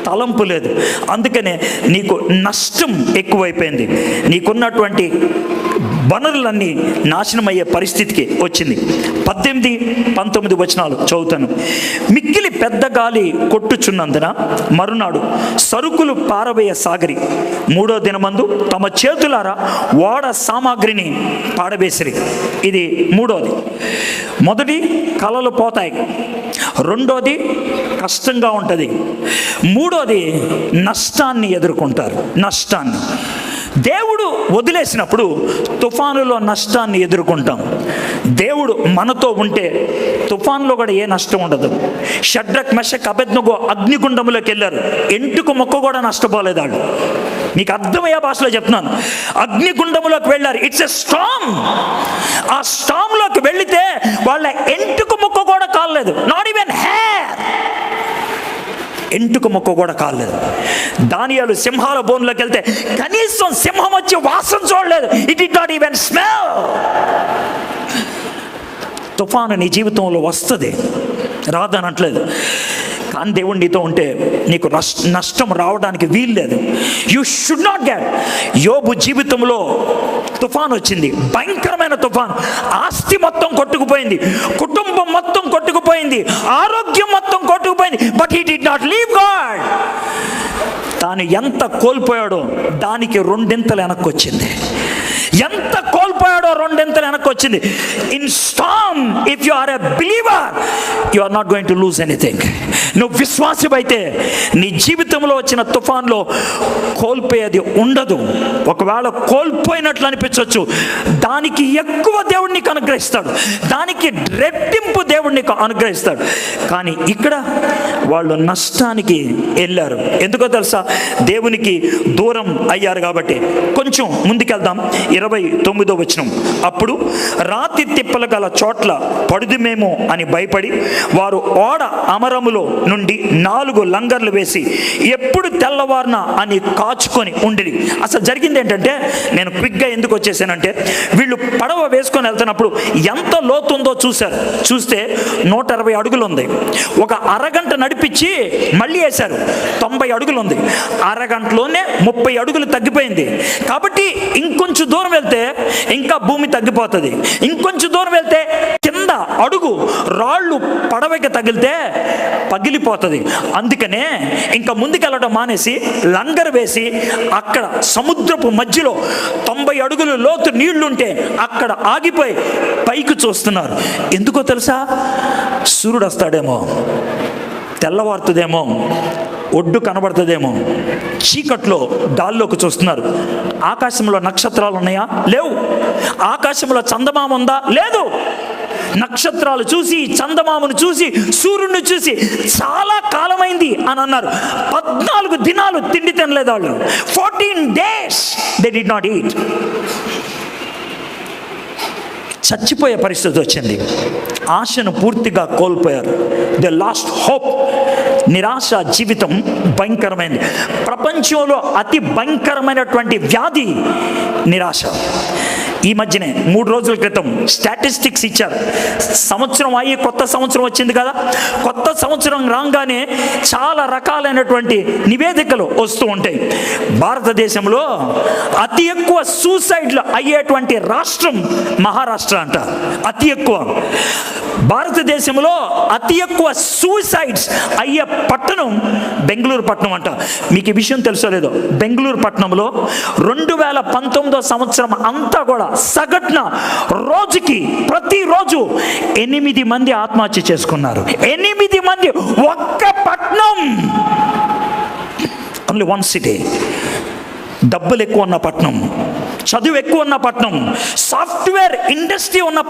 తలంపు లేదు. అందుకనే నీకు నష్టం ఎక్కువైపోయింది. నీకున్నటువంటి వనరులన్నీ నాశనమయ్యే పరిస్థితికి వచ్చింది. 18-19 వచనాలు చదువుతాను. మిక్కిలి పెద్ద గాలి కొట్టుచున్నందున మరునాడు సరుకులు పారవేయ సాగరి. 3వ దినమందు తమ చేతులారా ఓడ సామాగ్రిని పాడవేసిరి. ఇది 3వది. మొదటి కలలు పోతాయి, 2వది కష్టంగా ఉంటుంది, 3వది నష్టాన్ని ఎదుర్కొంటారు. నష్టాన్ని దేవుడు వదిలేసినప్పుడు తుఫానులో నష్టాన్ని ఎదుర్కొంటాం. దేవుడు మనతో ఉంటే తుఫాన్లో కూడా ఏ నష్టం ఉండదు. షడ్రక్ మెషక్ అబేద్నెగో అగ్నిగుండంలోకి వెళ్ళారు, ఎంటుకు మొక్క కూడా నష్టపోలేదు వాళ్ళు. మీకు అర్థమయ్యే భాషలో చెప్తున్నాను. అగ్నిగుండంలోకి వెళ్ళారు. It's a Storm. ఆ స్టార్మ్లోకి వెళితే వాళ్ళ ఎంటుకు మొక్క కూడా కాలేదు. నాట్ ఈవెన్ హెయిర్, ఎంటుకు మొక్క కూడా కాలేదు. దానియేలు సింహాల బోన్లోకి వెళ్తే కనీసం సింహం వచ్చి వాసన చూడలేదు. It did not even smell. తుఫాను నీ జీవితంలో వస్తుంది, రాదనట్లేదు. కానీ దేవుడు నీతో ఉంటే నీకు నష్టం రావడానికి వీల్లేదు. You should not get. యోబు జీవితంలో తుఫాన్ వచ్చింది, భయంకరమైన తుఫాన్. ఆస్తి మొత్తం కొట్టుకుపోయింది, కుటుంబం మొత్తం కొట్టుకుపోయింది, ఆరోగ్యం మొత్తం కొట్టుకుపోయింది. But he did not leave God. తాను ఎంత కోల్పోయాడో దానికి 2 వెనక్కి వచ్చింది. ఎంత కోల్పోయాడో 2 వెనక్కి వచ్చింది. In storm if you are a believer you are not going to lose anything. నువ్వు విశ్వాసమైతే నీ జీవితంలో వచ్చిన తుఫాన్లో కోల్పోయేది ఉండదు. ఒకవేళ కోల్పోయినట్లు అనిపించవచ్చు, దానికి ఎక్కువ దేవుడు నీకు అనుగ్రహిస్తాడు, దానికి రెట్టింపు దేవుడు నీకు అనుగ్రహిస్తాడు. కానీ ఇక్కడ వాళ్ళు నష్టానికి వెళ్ళారు. ఎందుకో తెలుసా? దేవునికి దూరం అయ్యారు కాబట్టి. కొంచెం ముందుకెళ్దాం. 29వ వచనం. అప్పుడు రాతి తిప్పలు గల చోట్ల పడుదుమేమో అని భయపడి వారు ఓడ అమరములో నుండి 4 లంగర్లు వేసి ఎప్పుడు తెల్లవారునా అని కాచుకొని ఉండిరి. అసలు జరిగింది ఏంటంటే, నేను క్విక్గా ఎందుకు వచ్చేసానంటే, వీళ్ళు పడవ వేసుకొని వెళ్తున్నప్పుడు ఎంత లోతు ఉందో చూశారు. చూస్తే 120 అడుగులు ఉంది. ఒక అరగంట నడిపించి మళ్ళీ వేశారు, 90 అడుగులు ఉంది. అరగంటలోనే 30 అడుగులు తగ్గిపోయింది. కాబట్టి ఇంకొంచెం దూరం వెళ్తే ఇంకా భూమి తగ్గిపోతుంది. ఇంకొంచెం దూరం వెళ్తే కింద అడుగు రాళ్ళు పడవకి తగిలితే పగిలిపోతుంది. అందుకనే ఇంకా ముందుకెళ్ళడం మానేసి లంగర్ వేసి అక్కడ సముద్రపు మధ్యలో 90 అడుగులు లోతు నీళ్లుంటే అక్కడ ఆగిపోయి పైకి చూస్తున్నారు. ఎందుకో తెలుసా? సూర్యుడు వస్తాడేమో, తెల్లవారుతుందేమో, ఒడ్డు కనబడుతుందేమో. చీకట్లో గాల్లోకి చూస్తున్నారు. ఆకాశంలో నక్షత్రాలు ఉన్నాయా? లేవు. ఆకాశంలో చందమామ ఉందా? లేదు. నక్షత్రాలు చూసి, చందమామను చూసి, సూర్యుడిని చూసి చాలా కాలమైంది అని అన్నారు. 14 దినాలు తిండి తినలేదు వాళ్ళు. 14 days they did not eat. చచ్చిపోయే పరిస్థితి వచ్చింది. ఆశను పూర్తిగా కోల్పోయారు. They last hope. నిరాశ జీవితం భయంకరమైనది. ప్రపంచంలో అతి భయంకరమైనటువంటి వ్యాధి నిరాశ. ఈ మధ్యనే 3 రోజుల క్రితం స్టాటిస్టిక్స్ ఇచ్చారు. సంవత్సరం అయ్యి కొత్త సంవత్సరం వచ్చింది కదా, కొత్త సంవత్సరం రాగానే చాలా రకాలైనటువంటి నివేదికలు వస్తూ ఉంటాయి. భారతదేశంలో అతి ఎక్కువ సూసైడ్లు అయ్యేటువంటి రాష్ట్రం మహారాష్ట్ర అంట. అతి ఎక్కువ. భారతదేశంలో అతి ఎక్కువ సూసైడ్స్ అయ్యే పట్టణం బెంగళూరు పట్టణం అంట. మీకు ఈ విషయం తెలుసో లేదో, బెంగళూరు పట్టణంలో 2019 సంవత్సరం అంతా కూడా సగటున రోజుకి ప్రతిరోజు 8 మంది ఆత్మహత్య చేసుకున్నారు. 8 మంది ఒక్క పట్టణం. Only one city. డబ్బులు ఎక్కువ ఉన్న పట్టణం, చదువు ఎక్కువ ఉన్న పట్టణం, సాఫ్ట్వేర్ ఇండస్ట్రీ ఉన్న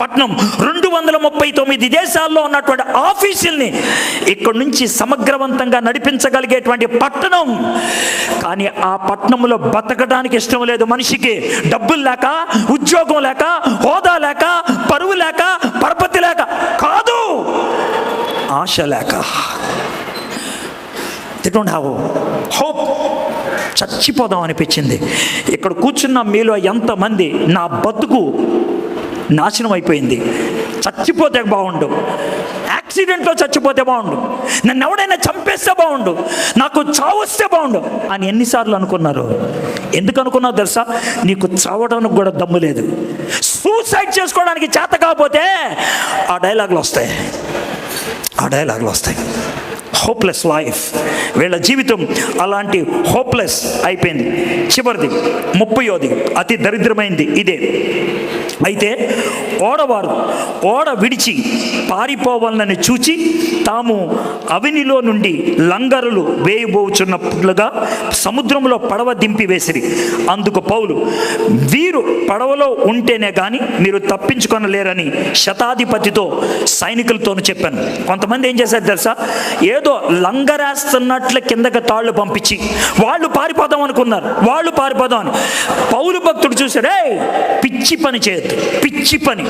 పట్టణం, 239 దేశాల్లో ఉన్నటువంటి ఆఫీసుల్ని ఇక్కడ నుంచి సమగ్రవంతంగా నడిపించగలిగేటువంటి పట్టణం. కానీ ఆ పట్టణంలో బతకడానికి ఇష్టం లేదు మనిషికి. డబ్బులు లేక, ఉద్యోగం లేక, హోదా లేక, పరువు లేక, పరపతి లేక కాదు, ఆశ లేక. They don't have hope. చచ్చిపోదాం అనిపించింది. ఇక్కడ కూర్చున్న మీలో ఎంతమంది నా బతుకు నాశనం అయిపోయింది, చచ్చిపోతే బాగుండు, యాక్సిడెంట్లో చచ్చిపోతే బాగుండు, నన్ను ఎవడైనా చంపేస్తే బాగుండు, నాకు చావు వస్తే బాగుండు అని ఎన్నిసార్లు అనుకున్నారు? ఎందుకు అనుకున్నావు తెలుసా? నీకు చావడానికి కూడా దమ్ము లేదు. సూసైడ్ చేసుకోవడానికి చేత కాకపోతే ఆ డైలాగులు వస్తాయి. Hopeless life. వీళ్ళ జీవితం అలాంటి హోప్లెస్ అయిపోయింది. చివరిది 30వ అతి దరిద్రమైంది ఇదే. అయితే ఓడ విడిచి పారిపోవాలని చూచి తాము అవినిలో నుండి లంగరులు వేయబోచున్నట్లుగా సముద్రంలో పడవ దింపి వేసిరి. అందుకు పౌలు, వీరు పడవలో ఉంటేనే కానీ మీరు తప్పించుకొనలేరని శతాధిపతితో సైనికులతోనూ చెప్పాను. కొంతమంది ఏం చేశారు తెలుసా? ఏదో లంగరేస్తున్నట్లు కిందకి తాళ్ళు పంపించి వాళ్ళు పారిపోదాం అనుకున్నారు. పౌలు భక్తుడు చూశాడే, పిచ్చి పని చేయొద్దు, పిచ్చి పని,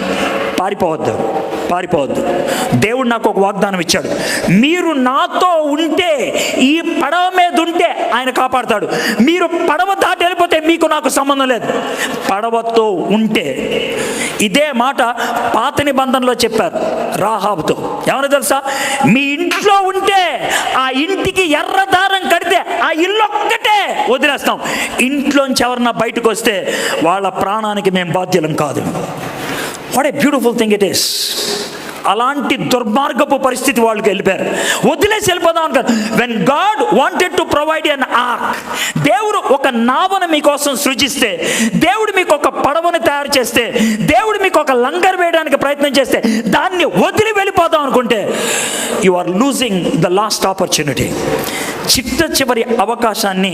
పారిపోవద్దు. దేవుడు నాకు ఒక వాగ్దానం ఇచ్చాడు. మీరు నాతో ఉంటే, ఈ పడవ మీద ఉంటే ఆయన కాపాడుతాడు. మీరు పడవ దాటి వెళ్ళిపోతే మీకు నాకు సంబంధం లేదు. పడవతో ఉంటే. ఇదే మాట పాత నిబంధనలో చెప్పారు రాహాబుతో. ఏమన్నా తెలుసా? మీ ఇంట్లో ఉంటే ఆ ఇంటికి ఎర్ర దారం కడితే ఆ ఇల్లు ఒక్కటే వదిలేస్తాం. ఇంట్లోంచి ఎవరన్నా బయటకు వస్తే వాళ్ళ ప్రాణానికి మేము బాధ్యులం కాదు. What a beautiful thing it is. అలాంటి దుర్మార్గపు పరిస్థితి వాళ్ళకి వెళ్ళిపోయారు. వదిలేసి వెళ్ళిపోదాం అనుకారు. When God wanted to provide an ark, దేవుడు ఒక నావను మీకోసం సృజిస్తే, దేవుడు మీకు ఒక పడవను తయారు చేస్తే, దేవుడు మీకు ఒక లంగర్ వేయడానికి ప్రయత్నం చేస్తే దాన్ని వదిలి వెళ్ళిపోదాం అనుకుంటే you are losing the last opportunity. చివరి అవకాశాన్ని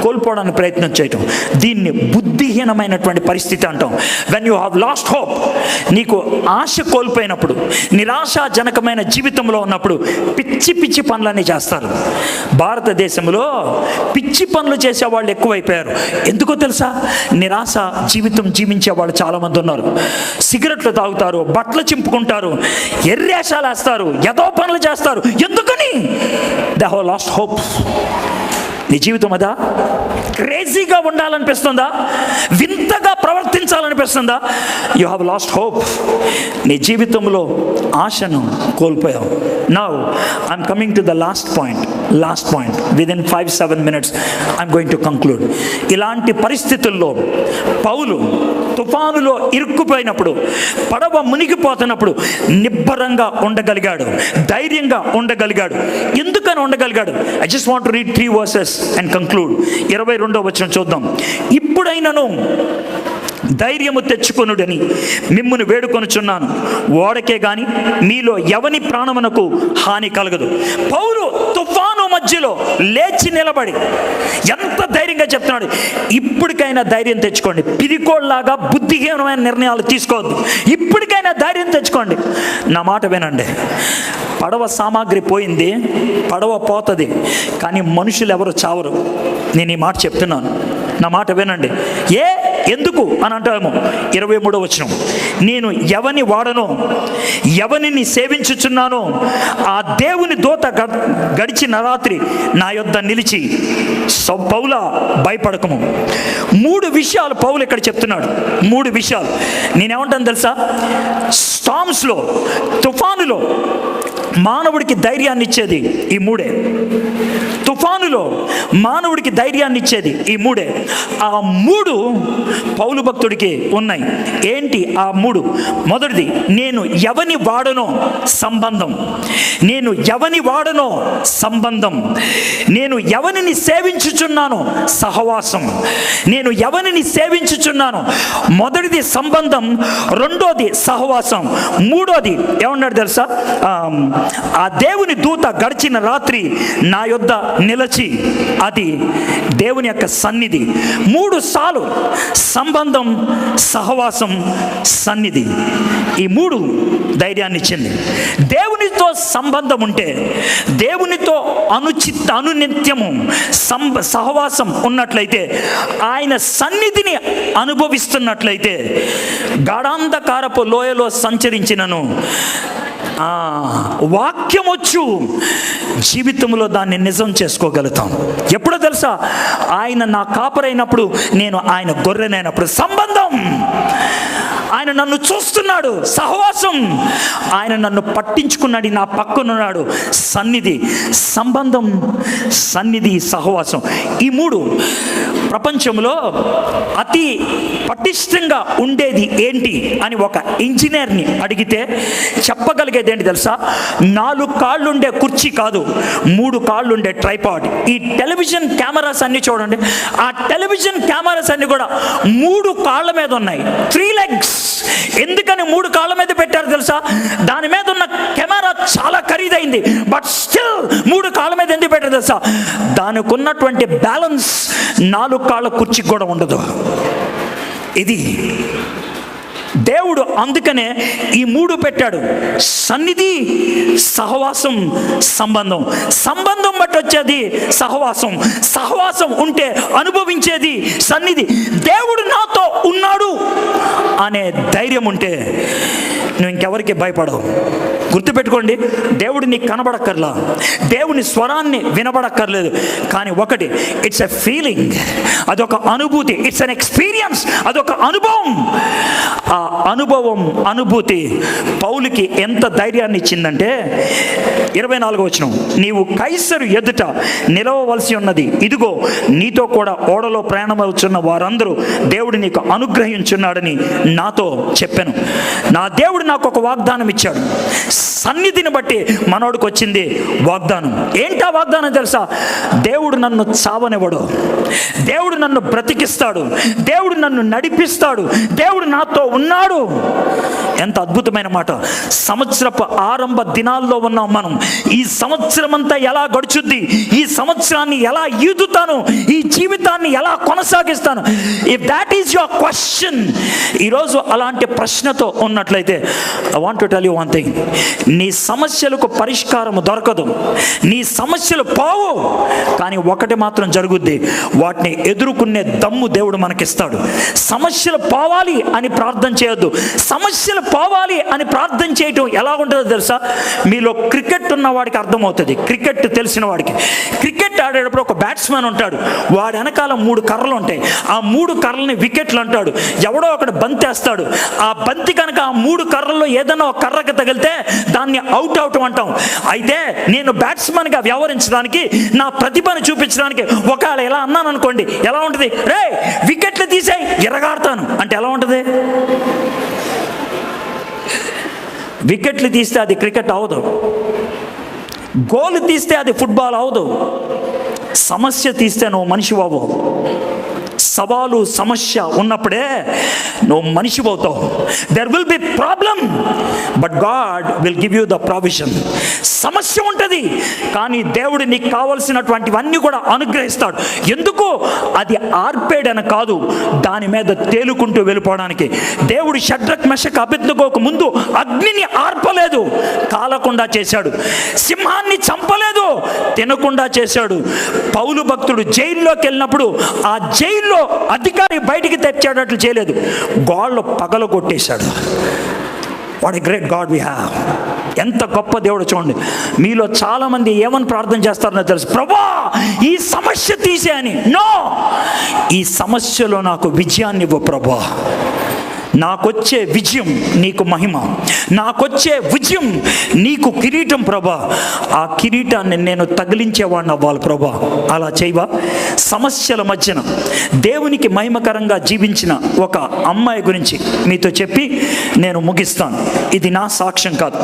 కోల్పోవడానికి ప్రయత్నం చేయటం, దీన్ని బుద్ధిహీనమైనటువంటి పరిస్థితి అంటాం. When you have lost hope, నీకు ఆశ కోల్పోయినప్పుడు, నిరాశాజనకమైన జీవితంలో ఉన్నప్పుడు పిచ్చి పిచ్చి పనులన్నీ చేస్తారు. భారతదేశంలో పిచ్చి పనులు చేసేవాళ్ళు ఎక్కువైపోయారు. ఎందుకో తెలుసా? నిరాశ జీవితం జీవించే వాళ్ళు చాలామంది ఉన్నారు. సిగరెట్లు తాగుతారు, బట్టలు చింపుకుంటారు, ఎర్రేషాలు వేస్తారు, ఏదో పనులు చేస్తారు. ఎందుకని? They have lost hope. నీ జీవితం అదా? క్రేజీగా ఉండాలనిపిస్తుందా? వింతగా ప్రవర్తించాలనిపిస్తుందా? You have lost hope. నీ జీవితంలో ఆశను కోల్పోయావు. Now I'm coming to the last point. Within 5-7 minutes I'm going to conclude. ఇలాంటి పరిస్థితుల్లో పౌలు తుఫానులో ఇరుక్కుపోయినప్పుడు, పడవ మునిగిపోతున్నప్పుడు నిబ్బరంగా ఉండగలిగాడు, ధైర్యంగా ఉండగలిగాడు. ఎందుకని ఉండగలిగాడు? I just want to read 3 verses and conclude. 22వ వచనం చూద్దాం. ఇప్పుడైనను ధైర్యము తెచ్చుకొనుడని మిమ్మును వేడుకొనుచున్నాను. ఓడకే గాని మీలో ఎవని ప్రాణమునకు హాని కలగదు. పౌలు తుఫాను మధ్యలో లేచి నిలబడి ఎంత ధైర్యంగా చెప్తున్నాడు. ఇప్పటికైనా ధైర్యం తెచ్చుకోండి, పిరికోళ్ళలాగా బుద్ధిహీనమైన నిర్ణయాలు తీసుకోవద్దు. ఇప్పటికైనా ధైర్యం తెచ్చుకోండి. నా మాట వినండి. పడవ సామాగ్రి పోయింది, పడవ పోతుంది, కానీ మనుషులు ఎవరు చావరు. నేను ఈ మాట చెప్తున్నాను, నా మాట వినండి. ఎందుకు అని అంటామో 23వ వచనం, నేను ఎవని వాడనో ఎవనిని సేవించుచున్నానో ఆ దేవుని దూత గడిచిన రాత్రి నా యొద్ద నిలిచి, పౌలా భయపడకము. 3 విషయాలు పౌలు ఇక్కడ చెప్తున్నాడు. 3 విషయాలు నేనేమంటాను తెలుసా? స్టామ్స్లో, తుఫానులో మానవుడికి ధైర్యాన్ని ఇచ్చేది ఈ 3. తుఫానులో మానవుడికి ధైర్యాన్ని ఇచ్చేది ఈ 3. ఆ 3 పౌలు భక్తుడికి ఉన్నాయి. ఏంటి ఆ 3? మొదటిది, నేను ఎవని వాడనో సంబంధం. నేను ఎవని వాడనో సంబంధం. నేను ఎవరిని సేవించుచున్నానో సహవాసం. నేను ఎవరిని సేవించుచున్నానో, మొదటిది సంబంధం, రెండోది సహవాసం, మూడోది ఏమన్నాడు తెలుసా? ఆ దేవుని దూత గడిచిన రాత్రి నా యొద్ద నిలిచి, అది దేవుని యొక్క సన్నిధి. 3 సార్లు సంబంధం, సహవాసం, సన్నిధి. ఈ 3 ధైర్యాన్ని ఇచ్చింది. దేవునితో సంబంధం ఉంటే, దేవునితో అనునిత్యము సహవాసం ఉన్నట్లయితే, ఆయన సన్నిధిని అనుభవిస్తున్నట్లయితే, గాఢాంధకారపు లోయలో సంచరించినను వాక్యం వచ్చు జీవితంలో దాన్ని నిజం చేసుకోగలుగుతాం. ఎప్పుడో తెలుసా? ఆయన నా కాపరైనప్పుడు, నేను ఆయన గొర్రెనైనప్పుడు. సంబంధం, ఆయన నన్ను చూస్తున్నాడు. సహవాసం, ఆయన నన్ను పట్టించుకున్నాడు, నా పక్కనున్నాడు. సన్నిధి, సంబంధం, సన్నిధి, సహవాసం. ఈ 3 ప్రపంచంలో అతి పటిష్టంగా ఉండేది ఏంటి అని ఒక ఇంజనీర్ని అడిగితే చెప్పగలిగేది ఏంటి తెలుసా? 4 కాళ్ళుండే కుర్చీ కాదు, 3 కాళ్ళుండే ట్రైపాడ్. ఈ టెలివిజన్ కెమెరాస్ అన్ని చూడండి, ఆ టెలివిజన్ కెమెరాస్ అన్ని కూడా 3 కాళ్ళ మీద ఉన్నాయి. 3 legs. ఎందుకని 3 కాళ్ళ మీద పెట్టారు తెలుసా? దాని మీద ఉన్న కెమెరా చాలా ఖరీదైంది, బట్ స్టిల్ 3 కాళ్ళ మీద ఎందుకు పెట్టారు తెలుసా? దానికి ఉన్నటువంటి బ్యాలెన్స్ 4 కాళ్ళ కుర్చీకి కూడా ఉండదు. ఇది దేవుడు అందుకనే ఈ 3 పెట్టాడు. సన్నిధి, సహవాసం, సంబంధం. సంబంధం బట్టి వచ్చేది సహవాసం, సహవాసం ఉంటే అనుభవించేది సన్నిధి. దేవుడు నాతో ఉన్నాడు అనే ధైర్యం ఉంటే నువ్వు ఇంకెవరికి భయపడవు. గుర్తుపెట్టుకోండి, దేవుడు నీకు కనబడక్కర్లా, దేవుని స్వరాన్ని వినబడక్కర్లేదు, కానీ ఒకటి, ఇట్స్ ఎ ఫీలింగ్, అదొక అనుభూతి. ఇట్స్ ఎన్ ఎక్స్పీరియన్స్, అదొక అనుభవం. ఆ అనుభవం, అనుభూతి పౌలుకి ఎంత ధైర్యాన్ని ఇచ్చిందంటే 24వ వచనం, నీవు కైసరు ఎదుట నిలవవలసి ఉన్నది. ఇదిగో నీతో కూడా ఓడలో ప్రయాణమవుతున్న వారందరూ దేవుడు నీకు అనుగ్రహించున్నాడని నాతో చెప్పాను. నా దేవుడు నాకు ఒక వాగ్దానం ఇచ్చాడు. సన్నిధిని బట్టి మనోడికి వచ్చింది వాగ్దానం. ఏంటా వాగ్దానం తెలుసా? దేవుడు నన్ను చావనివ్వడు, దేవుడు నన్ను బ్రతికిస్తాడు, దేవుడు నన్ను నడిపిస్తాడు, దేవుడు నాతో ఉన్నాడు. ఎంత అద్భుతమైన మాట. సంవత్సరపు ఆరంభ దినాల్లో ఉన్నాం మనం. ఈ సంవత్సరం అంతా ఎలా గడుచుద్ది, ఈ సంవత్సరాన్ని ఎలా ఈదుతాను, ఈ జీవితాన్ని ఎలా కొనసాగిస్తాను? If that is your question, ఈరోజు అలాంటి ప్రశ్నతో ఉన్నట్లయితే I want to tell you one thing. నీ సమస్యలకు పరిష్కారం దొరకదు, నీ సమస్యలు పోవు, కానీ ఒకటి మాత్రం జరుగుద్ది, వాటిని ఎదుర్కొనే దమ్ము దేవుడు మనకిస్తాడు. సమస్యలు పోవాలి అని ప్రార్థన చేయొద్దు. సమస్యలు పోవాలి అని ప్రార్థన చేయటం ఎలా ఉంటుందో తెలుసా? మీలో క్రికెట్ ఉన్న వాడికి అర్థమవుతుంది. క్రికెట్ తెలిసిన వాడికి, క్రికెట్ ఆడేటప్పుడు ఒక బ్యాట్స్మెన్ ఉంటాడు, వాడి వెనకాల 3 కర్రలు ఉంటాయి. ఆ 3 కర్రలని వికెట్లు అంటాడు. ఎవడో ఒకడు బంతి వేస్తాడు, ఆ బంతి కనుక ఆ 3 కర్రల్లో ఏదైనా ఒక కర్రకి తగిలితే దాన్ని అవుట్ అంటాం. అయితే నేను బ్యాట్స్మెన్గా వ్యవహరించడానికి, నా ప్రతిభను చూపించడానికి ఒకవేళ ఎలా అన్నాను అనుకోండి, ఎలా ఉంటుంది? రే వికెట్లు తీసేయి, ఎరగాడతాను అంటే ఎలా ఉంటుంది? వికెట్లు తీస్తే అది క్రికెట్ అవదు, గోల్ తీస్తే అది ఫుట్బాల్ అవదు, సమస్య తీస్తే నువ్వు మనిషి అవ్వవు. సవాలు సమస్య ఉన్నప్పుడే నువ్వు మనిషి అవుతావు. There will be problem, but God will give you the provision. సమస్య ఉంటుంది, కానీ దేవుడు నీకు కావలసినటువంటివన్నీ కూడా అనుగ్రహిస్తాడు. ఎందుకు? అది ఆర్పేడని కాదు, దాని మీద తేలుకుంటూ వెళ్ళిపోవడానికి. దేవుడు షడ్రక్ మెషక్ అబేద్నెగోకు ముందు అగ్నిని ఆర్పలేదు, కాలకుండా చేశాడు. సింహాన్ని చంపలేదు, తినకుండా చేశాడు. పౌలు భక్తుడు జైల్లోకి వెళ్ళినప్పుడు ఆ జైల్లో అధికారి బయటికి తెచ్చేటట్లు చేయలేదు, గోళ్ళు పగలగొట్టేశాడు. What a great God we have. ఎంత గొప్ప దేవుడు చూడండి. మీలో చాలామంది ఏమని ప్రార్థన చేస్తారో తెలుసు, ప్రభువా ఈ సమస్య తీసే అని. నో, ఈ సమస్యలో నాకు విజయాన్ని ఇవ్వు ప్రభువా. నాకొచ్చే విజయం నీకు మహిమ, నాకొచ్చే విజయం నీకు కిరీటం ప్రభా. ఆ కిరీటాన్ని నేను తగిలించేవాడిని అవ్వాలి ప్రభా. అలా చేయవా? సమస్యల మధ్యన దేవునికి మహిమకరంగా జీవించిన ఒక అమ్మాయి గురించి మీతో చెప్పి నేను ముగిస్తాను. ఇది నా సాక్ష్యం కాదు,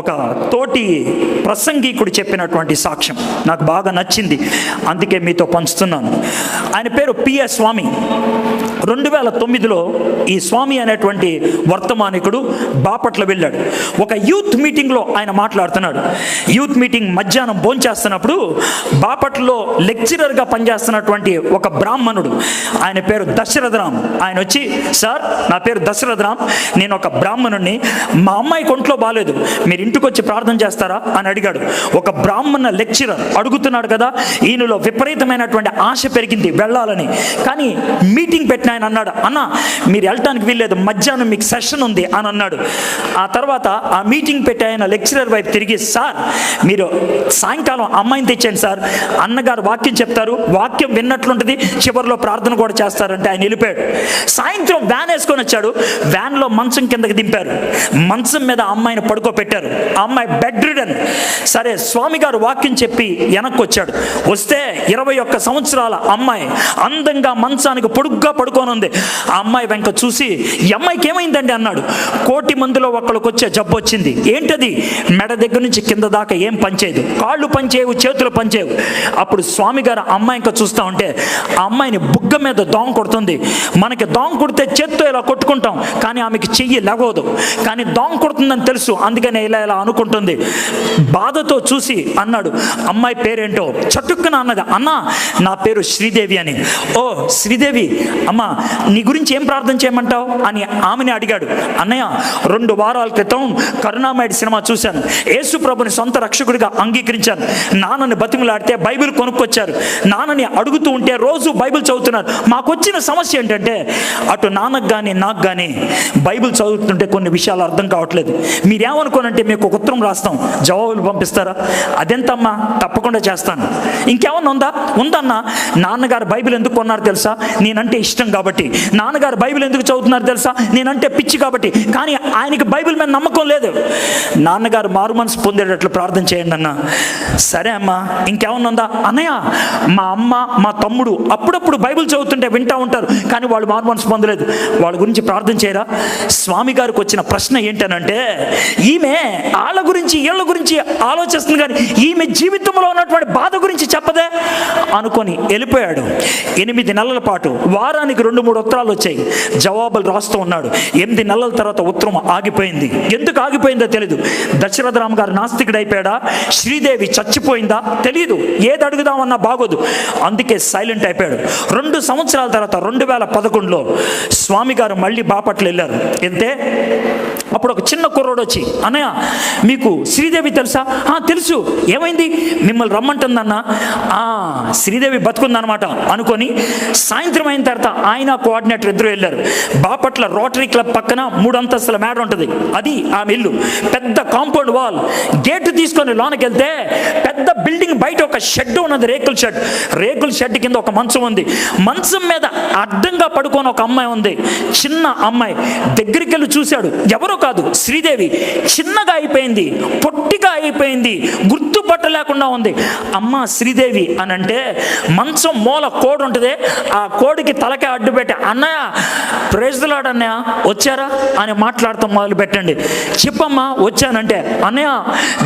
ఒక తోటి ప్రసంగికుడు చెప్పినటువంటి సాక్ష్యం నాకు బాగా నచ్చింది, అందుకే మీతో పంచుతున్నాను. ఆయన పేరు పిఎస్ స్వామి. 2009లో ఈ స్వామి అనేటువంటి వర్తమానికుడు బాపట్ల వెళ్ళాడు. ఒక యూత్ మీటింగ్లో ఆయన మాట్లాడుతున్నాడు. యూత్ మీటింగ్ మధ్యాహ్నం భోంచేస్తున్నప్పుడు బాపట్లలో లెక్చరర్గా పనిచేస్తున్నటువంటి ఒక బ్రాహ్మణుడు, ఆయన పేరు దశరథరామ్, ఆయన వచ్చి, సార్ నా పేరు దశరథరామ్, నేను ఒక బ్రాహ్మణుడిని, మా అమ్మాయికి ఒంట్లో బాగాలేదు, మీరు ఇంటికి వచ్చి ప్రార్థన చేస్తారా అని అడిగాడు. ఒక బ్రాహ్మణ లెక్చరర్ అడుగుతున్నాడు కదా, ఈయనలో విపరీతమైనటువంటి ఆశ పెరిగింది వెళ్ళాలని. కానీ మీటింగ్ పెట్టిన ఆయన అన్నాడు, అన్న మీరు వెళ్ళటానికి వీల్లేదు, మధ్యాహ్నం మీకు సెషన్ ఉంది అని అన్నాడు. ఆ తర్వాత ఆ మీటింగ్ పెట్టి ఆయన లెక్చరర్ వైపు తిరిగి, సార్ మీరు సాయంకాలం అమ్మాయిని తెచ్చాను సార్, అన్నగారు వాక్యం చెప్తారు, వాక్యం విన్నట్లుంటుంది, చివరిలో ప్రార్థన కూడా చేస్తారంటే ఆయన వెళ్ళిపోయాడు. సాయంత్రం వ్యాన్ వేసుకొని వచ్చాడు, వ్యాన్లో మంచం కిందకి దింపారు, మంచం మీద అమ్మాయిని పడుకోబెట్టారు. ఆ అమ్మాయి బెడ్ రిడన్. సరే స్వామి గారు వాక్యం చెప్పి వెనక్కి వచ్చాడు. వస్తే 21 సంవత్సరాల అమ్మాయి అందంగా మంచానికి పొడుగ్గా పడుకొని ఉంది. ఆ అమ్మాయి వెంక చూసి, ఈ అమ్మాయికి ఏమైందండి అన్నాడు. 1,000,000 మందిలో ఒకళ్ళకి వచ్చే జబ్బు వచ్చింది. ఏంటది? మెడ దగ్గర నుంచి కింద దాకా ఏం పనిచేయదు, కాళ్ళు పనిచేయవు, చేతులు పనిచేయవు. అప్పుడు స్వామి గారు అమ్మాయి ఇంకా చూస్తూ ఉంటే ఆ అమ్మాయిని బుగ్గ మీద దోమ కొడుతుంది. మనకి దోమ కొడితే చేత్తో ఇలా కొట్టుకుంటాం, కానీ ఆమెకి చెయ్యి లగవదు, కానీ దోమ కొడుతుందని తెలుసు, అందుకని ఇలా ఇలా అనుకుంటుంది. బాధతో చూసి అన్నాడు, అమ్మాయి పేరేంటో? చటుక్కున అన్నది, అన్న నా పేరు శ్రీదేవి అని. ఓ శ్రీదేవి, అమ్మ నీ గురించి ఏం ప్రార్థన చేయమంటావు అని ఆమెని అడిగాడు. అన్నయ్య 2 వారాల క్రితం కరుణామయుడు సినిమా చూశాను, యేసు ప్రభుని సొంత రక్షకుడిగా అంగీకరించాను. నాన్నని బతిమలాడితే బైబిల్ కొనుక్కొచ్చారు, నాన్నని అడుగుతూ ఉంటే రోజు బైబిల్ చదువుతున్నారు. మాకు వచ్చిన సమస్య ఏంటంటే అటు నాన్నకు కానీ నాకు కానీ బైబిల్ చదువుతుంటే కొన్ని విషయాలు అర్థం కావట్లేదు. మీరేమనుకోనంటే మీకు ఒక ఉత్తరం రాస్తాం, జవాబులు పంపిస్తారా? అదెంతమ్మా, తప్పకుండా చేస్తాను. ఇంకేమన్నా ఉందన్నా, నాన్నగారు బైబిల్ ఎందుకు కొన్నారు తెలుసా? నేనంటే ఇష్టం కాబట్టి. నాన్నగారు బైబిల్ ఎందుకు చదువుతున్నారు తెలుసా? నేనంటే పిచ్చి కాబట్టి. కానీ ఆయనకి బైబిల్ మీద నమ్మకం లేదు. నాన్నగారు మారు మనసు పొందేటట్లు ప్రార్థన చేయండి అన్న. సరే అమ్మా, ఇంకేమన్నా ఉందా? అన్నయ్య మా అమ్మ మా తమ్ముడు అప్పుడప్పుడు బైబిల్ చదువుతుంటే వింటూ ఉంటారు, కానీ వాళ్ళు మారు మనసు పొందలేదు, వాళ్ళ గురించి ప్రార్థన చేయరా? స్వామి గారికి వచ్చిన ప్రశ్న ఏంటనంటే, ఈమె వాళ్ళ గురించి వీళ్ళ గురించి ఆలోచిస్తుంది, కానీ ఈమె జీవితంలో ఉన్నటువంటి బాధ గురించి చెప్పదే అనుకొని వెళ్ళిపోయాడు. 8 నెలల పాటు వారానికి 2-3 ఉత్తరాలు వచ్చాయి, జవాబులు రాస్తూ ఉన్నాడు. 8 నెలల తర్వాత ఉత్తరం ఆగిపోయింది. ఎందుకు ఆగిపోయిందో తెలీదు. దశరథరామ్ గారు నాస్తికుడు అయిపోయాడా? శ్రీదేవి చచ్చిపోయిందా? తెలీదు. ఏది అడుగుదామన్నా బాగోదు, అందుకే సైలెంట్ అయిపోయాడు. 2 సంవత్సరాల తర్వాత 2011లో స్వామి గారు మళ్ళీ బాపట్ల వెళ్ళారు. వెళ్తే అప్పుడు ఒక చిన్న కుర్రోడు వచ్చి, అన్నయ్య మీకు శ్రీదేవి తెలుసా? తెలుసు. ఏమైంది? మిమ్మల్ని రమ్మంటుందన్న. శ్రీదేవి బతుకుందనమాట అనుకొని సాయంత్రం అయిన తర్వాత ఆయన కోఆర్డినేటర్ ఇద్దరు వెళ్ళారు. బాపట్ల రోటరీ క్లబ్ పక్కన 3 అంతస్తుల మేడ ఉంటుంది, అది ఆమె ఇల్లు. పెద్ద కాంపౌండ్ వాల్, గేటు తీసుకొని లోనకి వెళ్తే పెద్ద బిల్డింగ్ బయట ఒక షెడ్ ఉన్నది, రేకుల షెడ్ కింద ఒక మంచం ఉంది. మంచం మీద అడ్డంగా పడుకొని ఒక అమ్మాయి ఉంది, చిన్న అమ్మాయి. దగ్గరికి వెళ్ళి చూశాడు, ఎవరో కాదు శ్రీదేవి. చిన్నగా అయిపోయింది, పొట్టిగా మాయమైపోయింది, గుర్తుపట్టలేకుండా ఉంది. అమ్మ శ్రీదేవి అని అంటే మంచం మూల కోడి ఉంటుంది, ఆ కోడికి తలకే అడ్డు పెట్టి అన్నయ్య ప్రైజ్ ది లార్డ్ అన్నయ్య వచ్చారా అని మాట్లాడతాం మొదలు పెట్టండి. చెప్పమ్మా వచ్చానంటే అన్నయ్య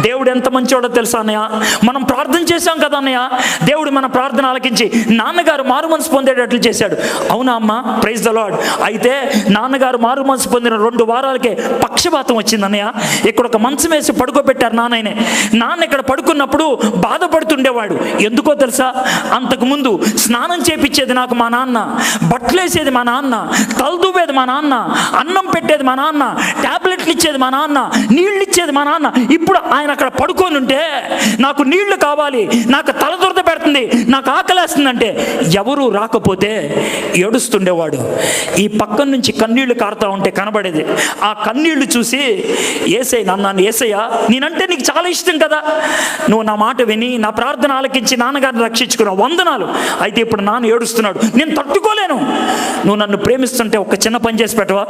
దేవుడు ఎంత మంచివాడో తెలుసా అన్నయ్య, మనం ప్రార్థన చేశాం కదా అన్నయ్య, దేవుడు మన ప్రార్థన ఆలకించి నాన్నగారు మారు మనసు పొందేటట్లు చేశాడు. అవునా అమ్మ ప్రైజ్ ది లార్డ్. అయితే నాన్నగారు మారు మనసు పొందిన 2 వారాలకే పక్షపాతం వచ్చింది అన్నయ్య. ఇక్కడ ఒక మంచం వేసి పడుకోబెట్టారు నాన్ననే. నాన్న ఇక్కడ పడుకున్నప్పుడు బాధపడుతుండేవాడు. ఎందుకో తెలుసా, అంతకుముందు స్నానం చేపించేది నాకు మా నాన్న, బట్టలేసేది మా నాన్న, తలదూపేది మా నాన్న, అన్నం పెట్టేది మా నాన్న, టాబ్లెట్లు ఇచ్చేది మా నాన్న, నీళ్ళు ఇచ్చేది మా నాన్న. ఇప్పుడు ఆయన అక్కడ పడుకొని ఉంటే నాకు నీళ్లు కావాలి, నాకు తల దురద పెడుతుంది, నాకు ఆకలేస్తుందంటే ఎవరు రాకపోతే ఏడుస్తుండేవాడు. ఈ పక్కన నుంచి కన్నీళ్లు కారుతా ఉంటే కనబడేది. ఆ కన్నీళ్లు చూసి ఏసయ్య నన్ను, ఏసయ్య నేనంటే నీకు చాలా ఇష్టం కదా, నువ్వు నా మాట విని నా ప్రార్థన ఆలకించి నాన్నగారిని రక్షించుకున్నావు, వందనాలు. అయితే ఇప్పుడు నాన్న ఏడుస్తున్నాడు, నేను తట్టుకోలేను, నువ్వు నన్ను ప్రేమిస్తుంటే ఒక చిన్న పని చేసి పెట్టవా,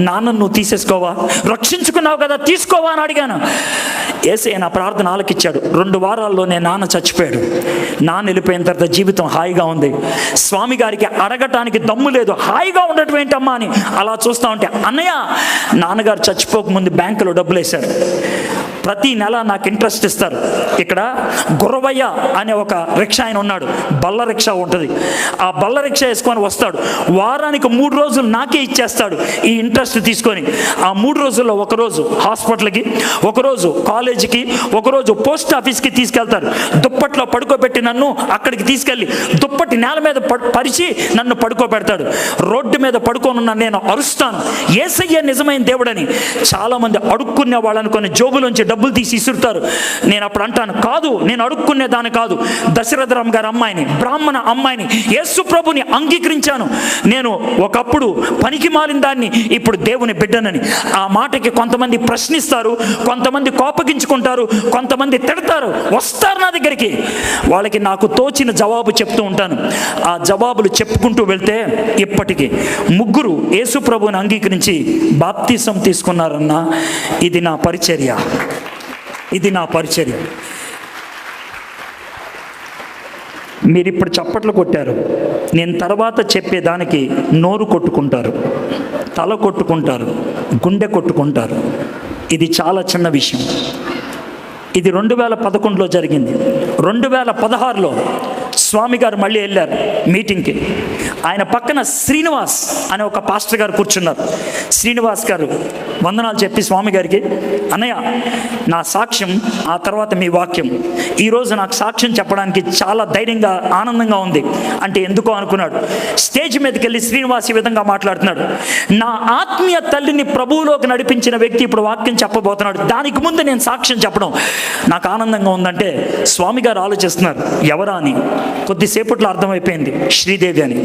నాన్నను నువ్వు తీసేసుకోవా, రక్షించుకున్నావు కదా తీసుకోవా అని అడిగాను. ఏసయ్య నా ప్రార్థన ఆలకించాడు. 2 వారాల్లోనే నాన్న చచ్చిపోయాడు. నాన్న వెళ్ళిపోయిన తర్వాత జీవితం హాయిగా ఉంది. స్వామి గారికి అడగటానికి దమ్ము లేదు, హాయిగా ఉండటం ఏంటమ్మా అని అలా చూస్తూ ఉంటే అన్నయ్య నాన్నగారు చచ్చిపోకముందు బ్యాంకులో డబ్బులు వేశారు, ప్రతి నెల నాకు ఇంట్రెస్ట్ ఇస్తారు. ఇక్కడ గురవయ్య అనే ఒక రిక్షా ఆయన ఉన్నాడు, బల్ల రిక్షా ఉంటుంది. ఆ బల్ల రిక్షా వేసుకొని వస్తాడు, వారానికి 3 రోజులు నాకే ఇచ్చేస్తాడు ఈ ఇంట్రెస్ట్ తీసుకొని. ఆ 3 రోజుల్లో ఒకరోజు హాస్పిటల్కి, ఒకరోజు కాలేజీకి, ఒకరోజు పోస్ట్ ఆఫీస్కి తీసుకెళ్తారు. దుప్పట్లో పడుకోబెట్టి నన్ను అక్కడికి తీసుకెళ్ళి దుప్పటి నేల మీద పరిచి నన్ను పడుకోబెడతాడు. రోడ్డు మీద పడుకోనున్న నేను అరుస్తాను, యేసయ్య నిజమైన దేవుడని. చాలామంది అడుక్కునే వాళ్ళని కొన్ని జోబులోంచి డబ్బులు తీసి ఇసురుతారు. నేను అప్పుడు అంటాను, కాదు నేను అడుక్కునే దాన్ని కాదు, దశరథరామ్ గారి అమ్మాయిని, బ్రాహ్మణ అమ్మాయిని, యేసు ప్రభుని అంగీకరించాను. నేను ఒకప్పుడు పనికి మాలిన దాన్ని, ఇప్పుడు దేవుని బిడ్డనని. ఆ మాటకి కొంతమంది ప్రశ్నిస్తారు, కొంతమంది కోపగించుకుంటారు, కొంతమంది తిడతారు, వస్తారు నా దగ్గరికి. వాళ్ళకి నాకు తోచిన జవాబు చెప్తూ ఉంటాను. ఆ జవాబులు చెప్పుకుంటూ వెళ్తే ఇప్పటికీ 3 యేసు ప్రభుని అంగీకరించి బాప్తిసం తీసుకున్నారన్నా. ఇది నా పరిచర్య, ఇది నా పరిచర్య. మీరు ఇప్పుడు చప్పట్లు కొట్టారు, నేను తర్వాత చెప్పేదానికి నోరు కొట్టుకుంటారు, తల కొట్టుకుంటారు, గుండె కొట్టుకుంటారు. ఇది చాలా చిన్న విషయం. ఇది 2011లో జరిగింది. 2016లో స్వామి గారు మళ్ళీ వెళ్ళారు మీటింగ్కి. ఆయన పక్కన శ్రీనివాస్ అనే ఒక పాస్టర్ గారు కూర్చున్నారు. శ్రీనివాస్ గారు వందనాలు చెప్పి స్వామి గారికి, అన్నయ్య నా సాక్ష్యం, ఆ తర్వాత మీ వాక్యం, ఈరోజు నాకు సాక్ష్యం చెప్పడానికి చాలా ధైర్యంగా ఆనందంగా ఉంది అంటే ఎందుకో అనుకున్నాడు. స్టేజ్ మీదకి వెళ్ళి శ్రీనివాస్ ఈ విధంగా మాట్లాడుతున్నాడు, నా ఆత్మీయ తల్లిని ప్రభువులోకి నడిపించిన వ్యక్తి ఇప్పుడు వాక్యం చెప్పబోతున్నాడు, దానికి ముందు నేను సాక్ష్యం చెప్పడం నాకు ఆనందంగా ఉందంటే స్వామి గారు ఆలోచిస్తున్నారు ఎవరా అని. కొద్దిసేపట్లో అర్థమైపోయింది శ్రీదేవి అని.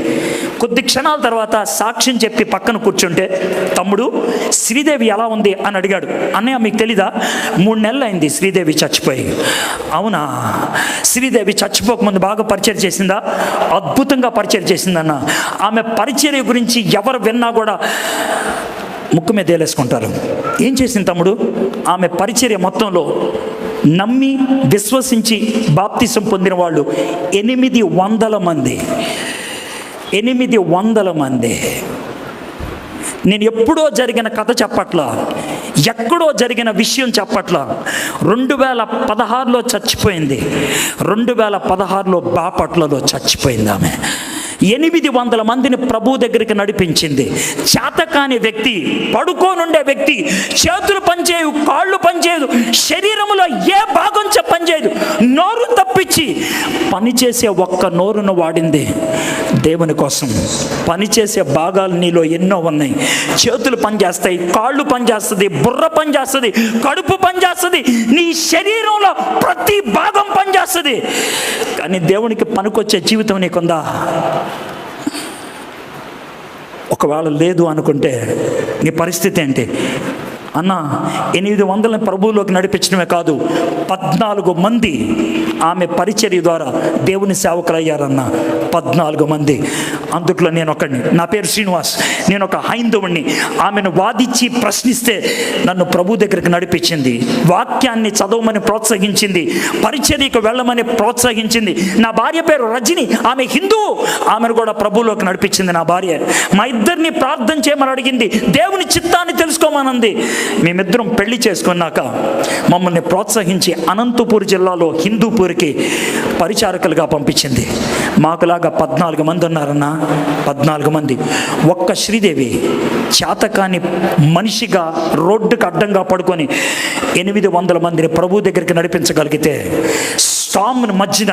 కొద్ది క్షణాల తర్వాత సాక్ష్యం చెప్పి పక్కన కూర్చుంటే, తమ్ముడు శ్రీదేవి ఎలా ఉంది అని అడిగాడు. అన్నయ్య మీకు తెలీదా, 3 నెలలు అయింది శ్రీదేవి చచ్చిపోయి. అవునా, శ్రీదేవి చచ్చిపోకముందు బాగా పరిచయం చేసిందా? అద్భుతంగా పరిచయం చేసిందన్న. ఆమె పరిచర్య గురించి ఎవరు విన్నా కూడా ముక్కు మీద వేలేసుకుంటారు. ఏం చేసింది తమ్ముడు? ఆమె పరిచర్య మొత్తంలో నమ్మి విశ్వసించి బాప్తిసం పొందిన వాళ్ళు 800 మంది. 800 మంది. నేను ఎప్పుడో జరిగిన కథ చెప్పట్లా, ఎక్కడో జరిగిన విషయం చెప్పట్లా. 2016లో చచ్చిపోయింది, 2016లో బాపట్లలో చచ్చిపోయింది ఆమె. 800 మందిని ప్రభు దగ్గరికి నడిపించింది. చేతకాని వ్యక్తి, పడుకోనుండే వ్యక్తి, చేతులు పనిచేయు, కాళ్ళు పనిచేయదు, శరీరంలో ఏ భాగం పనిచేయదు, నోరు తప్పించి పనిచేసే ఒక్క నోరును వాడింది దేవుని కోసం. పనిచేసే భాగాలు నీలో ఎన్నో ఉన్నాయి. చేతులు పనిచేస్తాయి, కాళ్ళు పనిచేస్తుంది, బుర్ర పనిచేస్తుంది, కడుపు పనిచేస్తుంది, నీ శరీరంలో ప్రతి భాగం పనిచేస్తుంది. కానీ దేవునికి పనికొచ్చే జీవితం నీకుందా? ఒకవేళ లేదు అనుకుంటే నీ పరిస్థితి ఏంటి? అన్న 800 ప్రభువులోకి నడిపించడమే కాదు, 14 మంది ఆమె పరిచర్య ద్వారా దేవుని సేవకులు అయ్యారన్న. 14 మంది. అందుట్లో నేను ఒకడిని. నా పేరు శ్రీనివాస్, నేను ఒక హైందవుణ్ణి. ఆమెను వాదించి ప్రశ్నిస్తే నన్ను ప్రభు దగ్గరికి నడిపించింది, వాక్యాన్ని చదవమని ప్రోత్సహించింది, పరిచర్యకు వెళ్ళమని ప్రోత్సహించింది. నా భార్య పేరు రజని, ఆమె హిందూ, ఆమెను కూడా ప్రభువులోకి నడిపించింది నా భార్య. మా ఇద్దరిని ప్రార్థన చేయమని అడిగింది, దేవుని చిత్తాన్ని తెలుసుకోమనంది. మేమిద్దరం పెళ్లి చేసుకున్నాక మమ్మల్ని ప్రోత్సహించి అనంతపూర్ జిల్లాలో హిందూపూర్కి పరిచారకులుగా పంపించింది. మాకులాగా 14 మంది ఉన్నారన్న, 14 మంది. ఒక్క శ్రీదేవి చేతకాని మనిషిగా రోడ్డుకు అడ్డంగా పడుకొని 800 మందిని ప్రభు దగ్గరికి నడిపించగలిగితే, స్టామ్ మధ్యన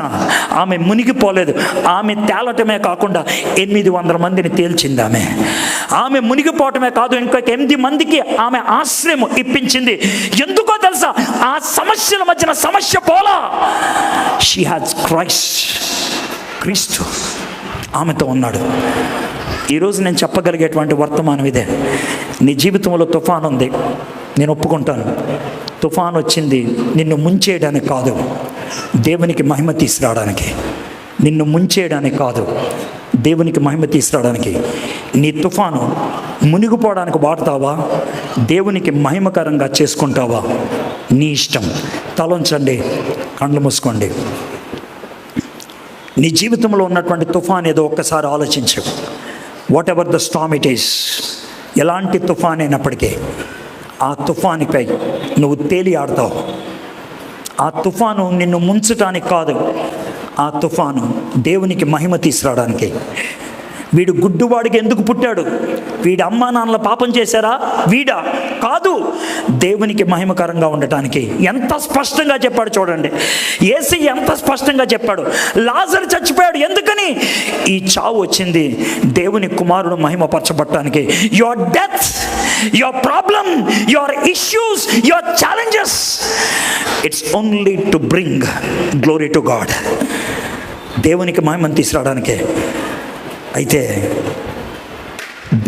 ఆమె మునిగిపోలేదు. ఆమె తేలటమే కాకుండా 800 మందిని తేల్చింది. ఆమె మునిగిపోవటమే కాదు, ఇంకొక 8 మందికి ఆమె ఆశ్రయం ఇప్పించింది. ఎందుకో తెలుసా? ఆ సమస్యల మధ్యన సమస్య పోలా. షీ హ్యాస్ క్రీస్తు ఆమెతో ఉన్నాడు. ఈరోజు నేను చెప్పగలిగేటువంటి వర్తమానం ఇదే. నీ జీవితంలో తుఫాను ఉంది, నేను ఒప్పుకుంటాను. తుఫాను వచ్చింది నిన్ను ముంచేయడానికి కాదు, దేవునికి మహిమ తీసుకురావడానికి. నిన్ను ముంచేయడానికి కాదు, దేవునికి మహిమ తీసుకురావడానికి. నీ తుఫాను మునిగిపోవడానికి వాడతావా, దేవునికి మహిమకరంగా చేసుకుంటావా? నీ ఇష్టం. తలంచండి, కళ్ళు మూసుకోండి. నీ జీవితంలో ఉన్నటువంటి తుఫాన్ ఏదో ఒక్కసారి ఆలోచించు. What ever the Storm it is, ఎలాంటి తుఫాన్ అయినప్పటికీ ఆ తుఫానుపై నువ్వు తేలి ఆడతావు. ఆ తుఫాను నిన్ను ముంచటానికి కాదు, ఆ తుఫాను దేవునికి మహిమ తీసుకురావడానికి. వీడు గుడ్డువాడికి ఎందుకు పుట్టాడు? వీడి అమ్మా నాన్నల పాపం చేశారా? వీడా? కాదు, దేవునికి మహిమకరంగా ఉండటానికి. ఎంత స్పష్టంగా చెప్పాడు చూడండి. యేసయ్య ఎంత స్పష్టంగా చెప్పాడు. లాజరు చచ్చిపోయాడు ఎందుకని? ఈ చావు వచ్చింది దేవుని కుమారుడు మహిమపరచబడటానికి. Your death, your problem, your issues, your challenges, it's only to bring glory to God. దేవునికి మహిమను తీసుకురావడానికే. అయితే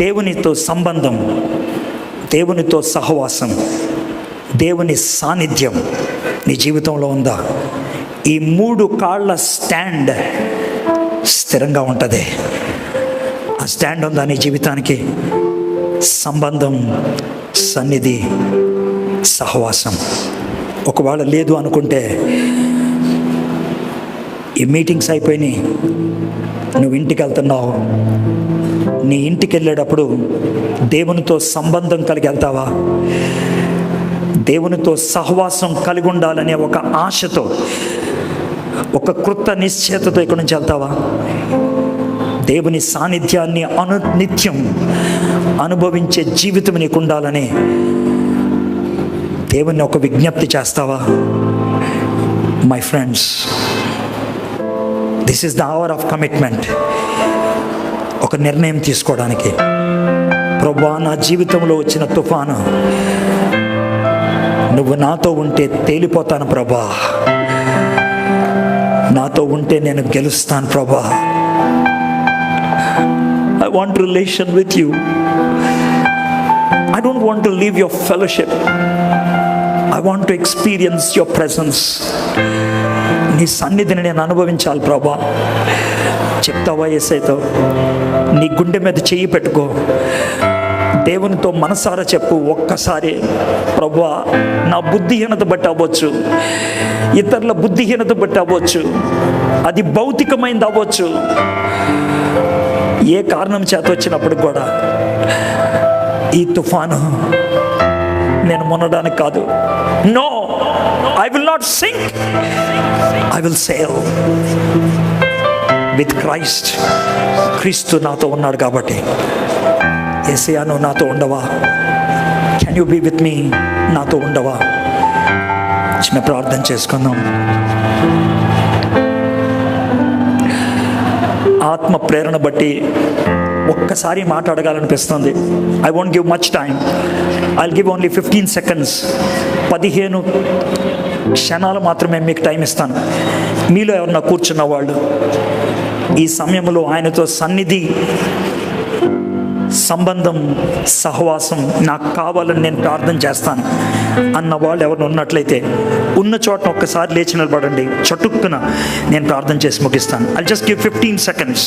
దేవునితో సంబంధం, దేవునితో సహవాసం, దేవుని సాన్నిధ్యం నీ జీవితంలో ఉందా? ఈ 3 కాళ్ళ స్టాండ్ స్థిరంగా ఉంటుంది. ఆ స్టాండ్ ఉందా నీ జీవితానికి? సంబంధం, సన్నిధి, సహవాసం. ఒకవేళ లేదు అనుకుంటే, ఈ మీటింగ్స్ అయిపోయినాయి, నువ్వు ఇంటికి వెళ్తున్నావు. నీ ఇంటికి వెళ్ళేటప్పుడు దేవునితో సంబంధం కలిగి వెళ్తావా? దేవునితో సహవాసం కలిగి ఉండాలనే ఒక ఆశతో, ఒక కృత నిశ్చయతతో ఇక్కడి నుంచి వెళ్తావా? దేవుని సాన్నిధ్యాన్ని నిత్యం అనుభవించే జీవితం నీకు ఉండాలని దేవుని ఒక విజ్ఞప్తి చేస్తావా? My friends, this is the hour of commitment. ఒక నిర్ణయం తీసుకోవడానికి. ప్రభువా, నా జీవితంలో వచ్చిన తుఫాను నువ్వు నాతో ఉంటే తేలిపోతాను ప్రభా, నాతో ఉంటే నేను గెలుస్తాను ప్రభా. I want relation with you. I don't want to leave your fellowship. I want to experience your presence. నీ సన్నిధిని నేను అనుభవించాలి ప్రభా. చెప్తావా యేసయ్యతో? నీ గుండె మీద చెయ్యి పెట్టుకో, దేవునితో మనసారా చెప్పు. ఒక్కసారి, ప్రభువా, నా బుద్ధిహీనత బట్టి అవ్వచ్చు, ఇతరుల బుద్ధిహీనత బట్టి అవ్వచ్చు, అది భౌతికమైనది అవ్వచ్చు, ఏ కారణం చేత వచ్చినప్పుడు కూడా ఈ తుఫాను నేను మునడానికి కాదు. No, I will not sink, I will sail with Christ. క్రీస్తు నాతో ఉన్నాడు కాబట్టి. యేసయ్యా, నువ్వు నాతో ఉండవా? Can you be with me? నాతో ఉండవా? చిన్న ప్రార్థన చేసుకుందాం. ఆత్మ ప్రేరణ బట్టి ఒక్కసారి మాట్లాడగలనిపిస్తుంది. I won't give much time, I will give only 15 seconds. 15 క్షణాలు మాత్రమే మీకు టైం ఇస్తాను. మీలో ఎవరన్నా కూర్చున్న వాళ్ళు ఈ సమయంలో ఆయనతో సన్నిధి, సంబంధం, సహవాసం నాకు కావాలని నేను ప్రార్థన చేస్తాను అన్న వాళ్ళు ఎవరిని ఉన్నట్లయితే ఉన్న చోట ఒక్కసారి లేచి నిలబడండి. చటుక్కున నేను ప్రార్థన చేసి ముగిస్తాను. I just give 15 seconds.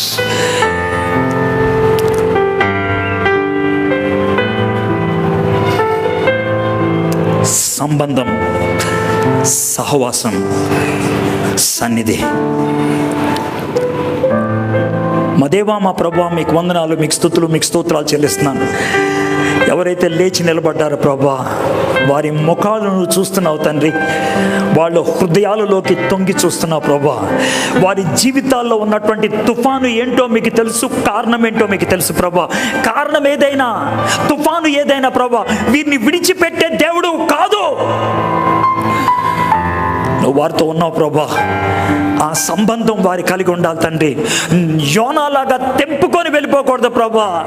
సంబంధం, సహవాసం, సన్నిధి. మా దేవా, మా ప్రభువా, మీకు వందనాలు, మీకు స్తుతులు, మీకు స్తోత్రాలు చెల్లిస్తున్నాను. ఎవరైతే లేచి నిలబడ్డారో ప్రభా, వారి ముఖాలను చూస్తున్నావు తండ్రి. వాళ్ళ హృదయాలలోకి తొంగి చూస్తున్నావు ప్రభా. వారి జీవితాల్లో ఉన్నటువంటి తుఫాను ఏంటో మీకు తెలుసు, కారణం ఏంటో మీకు తెలుసు ప్రభా. కారణం ఏదైనా, తుఫాను ఏదైనా ప్రభా, వీరిని విడిచిపెట్టే దేవుడు కాదు. నువ్వు వారితో ఉన్నావు ప్రభా. ఆ సంబంధం వారి కలిగి ఉండాలి తండ్రి. యోనాలాగా తెంపుకొని వెళ్ళిపోకూడదు ప్రభా.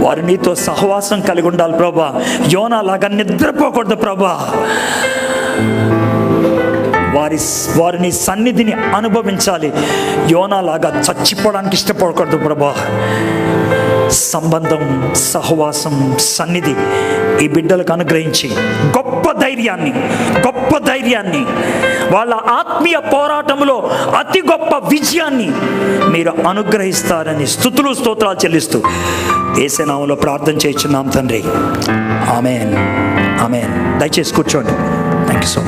వారు నీతో సహవాసం కలిగి ఉండాలి ప్రభా. యోనాలాగా నిద్రపోకూడదు ప్రభా. వారిని సన్నిధిని అనుభవించాలి. యోనాలాగా చచ్చిపోవడానికి ఇష్టపడకూడదు ప్రభా. సంబంధం, సహవాసం, సన్నిధి ఈ బిడ్డలకు అనుగ్రహించి గొప్ప ధైర్యాన్ని వాళ్ళ ఆత్మీయ పోరాటంలో అతి గొప్ప విజయాన్ని మీరు అనుగ్రహిస్తారని స్తుతులు, స్తోత్రాలు చెల్లిస్తూ యేసు నామములో ప్రార్థన చేయించున్నాం తండ్రి. ఆమేన్, ఆమేన్. దయచేసి కూర్చోండి. Thank you so much.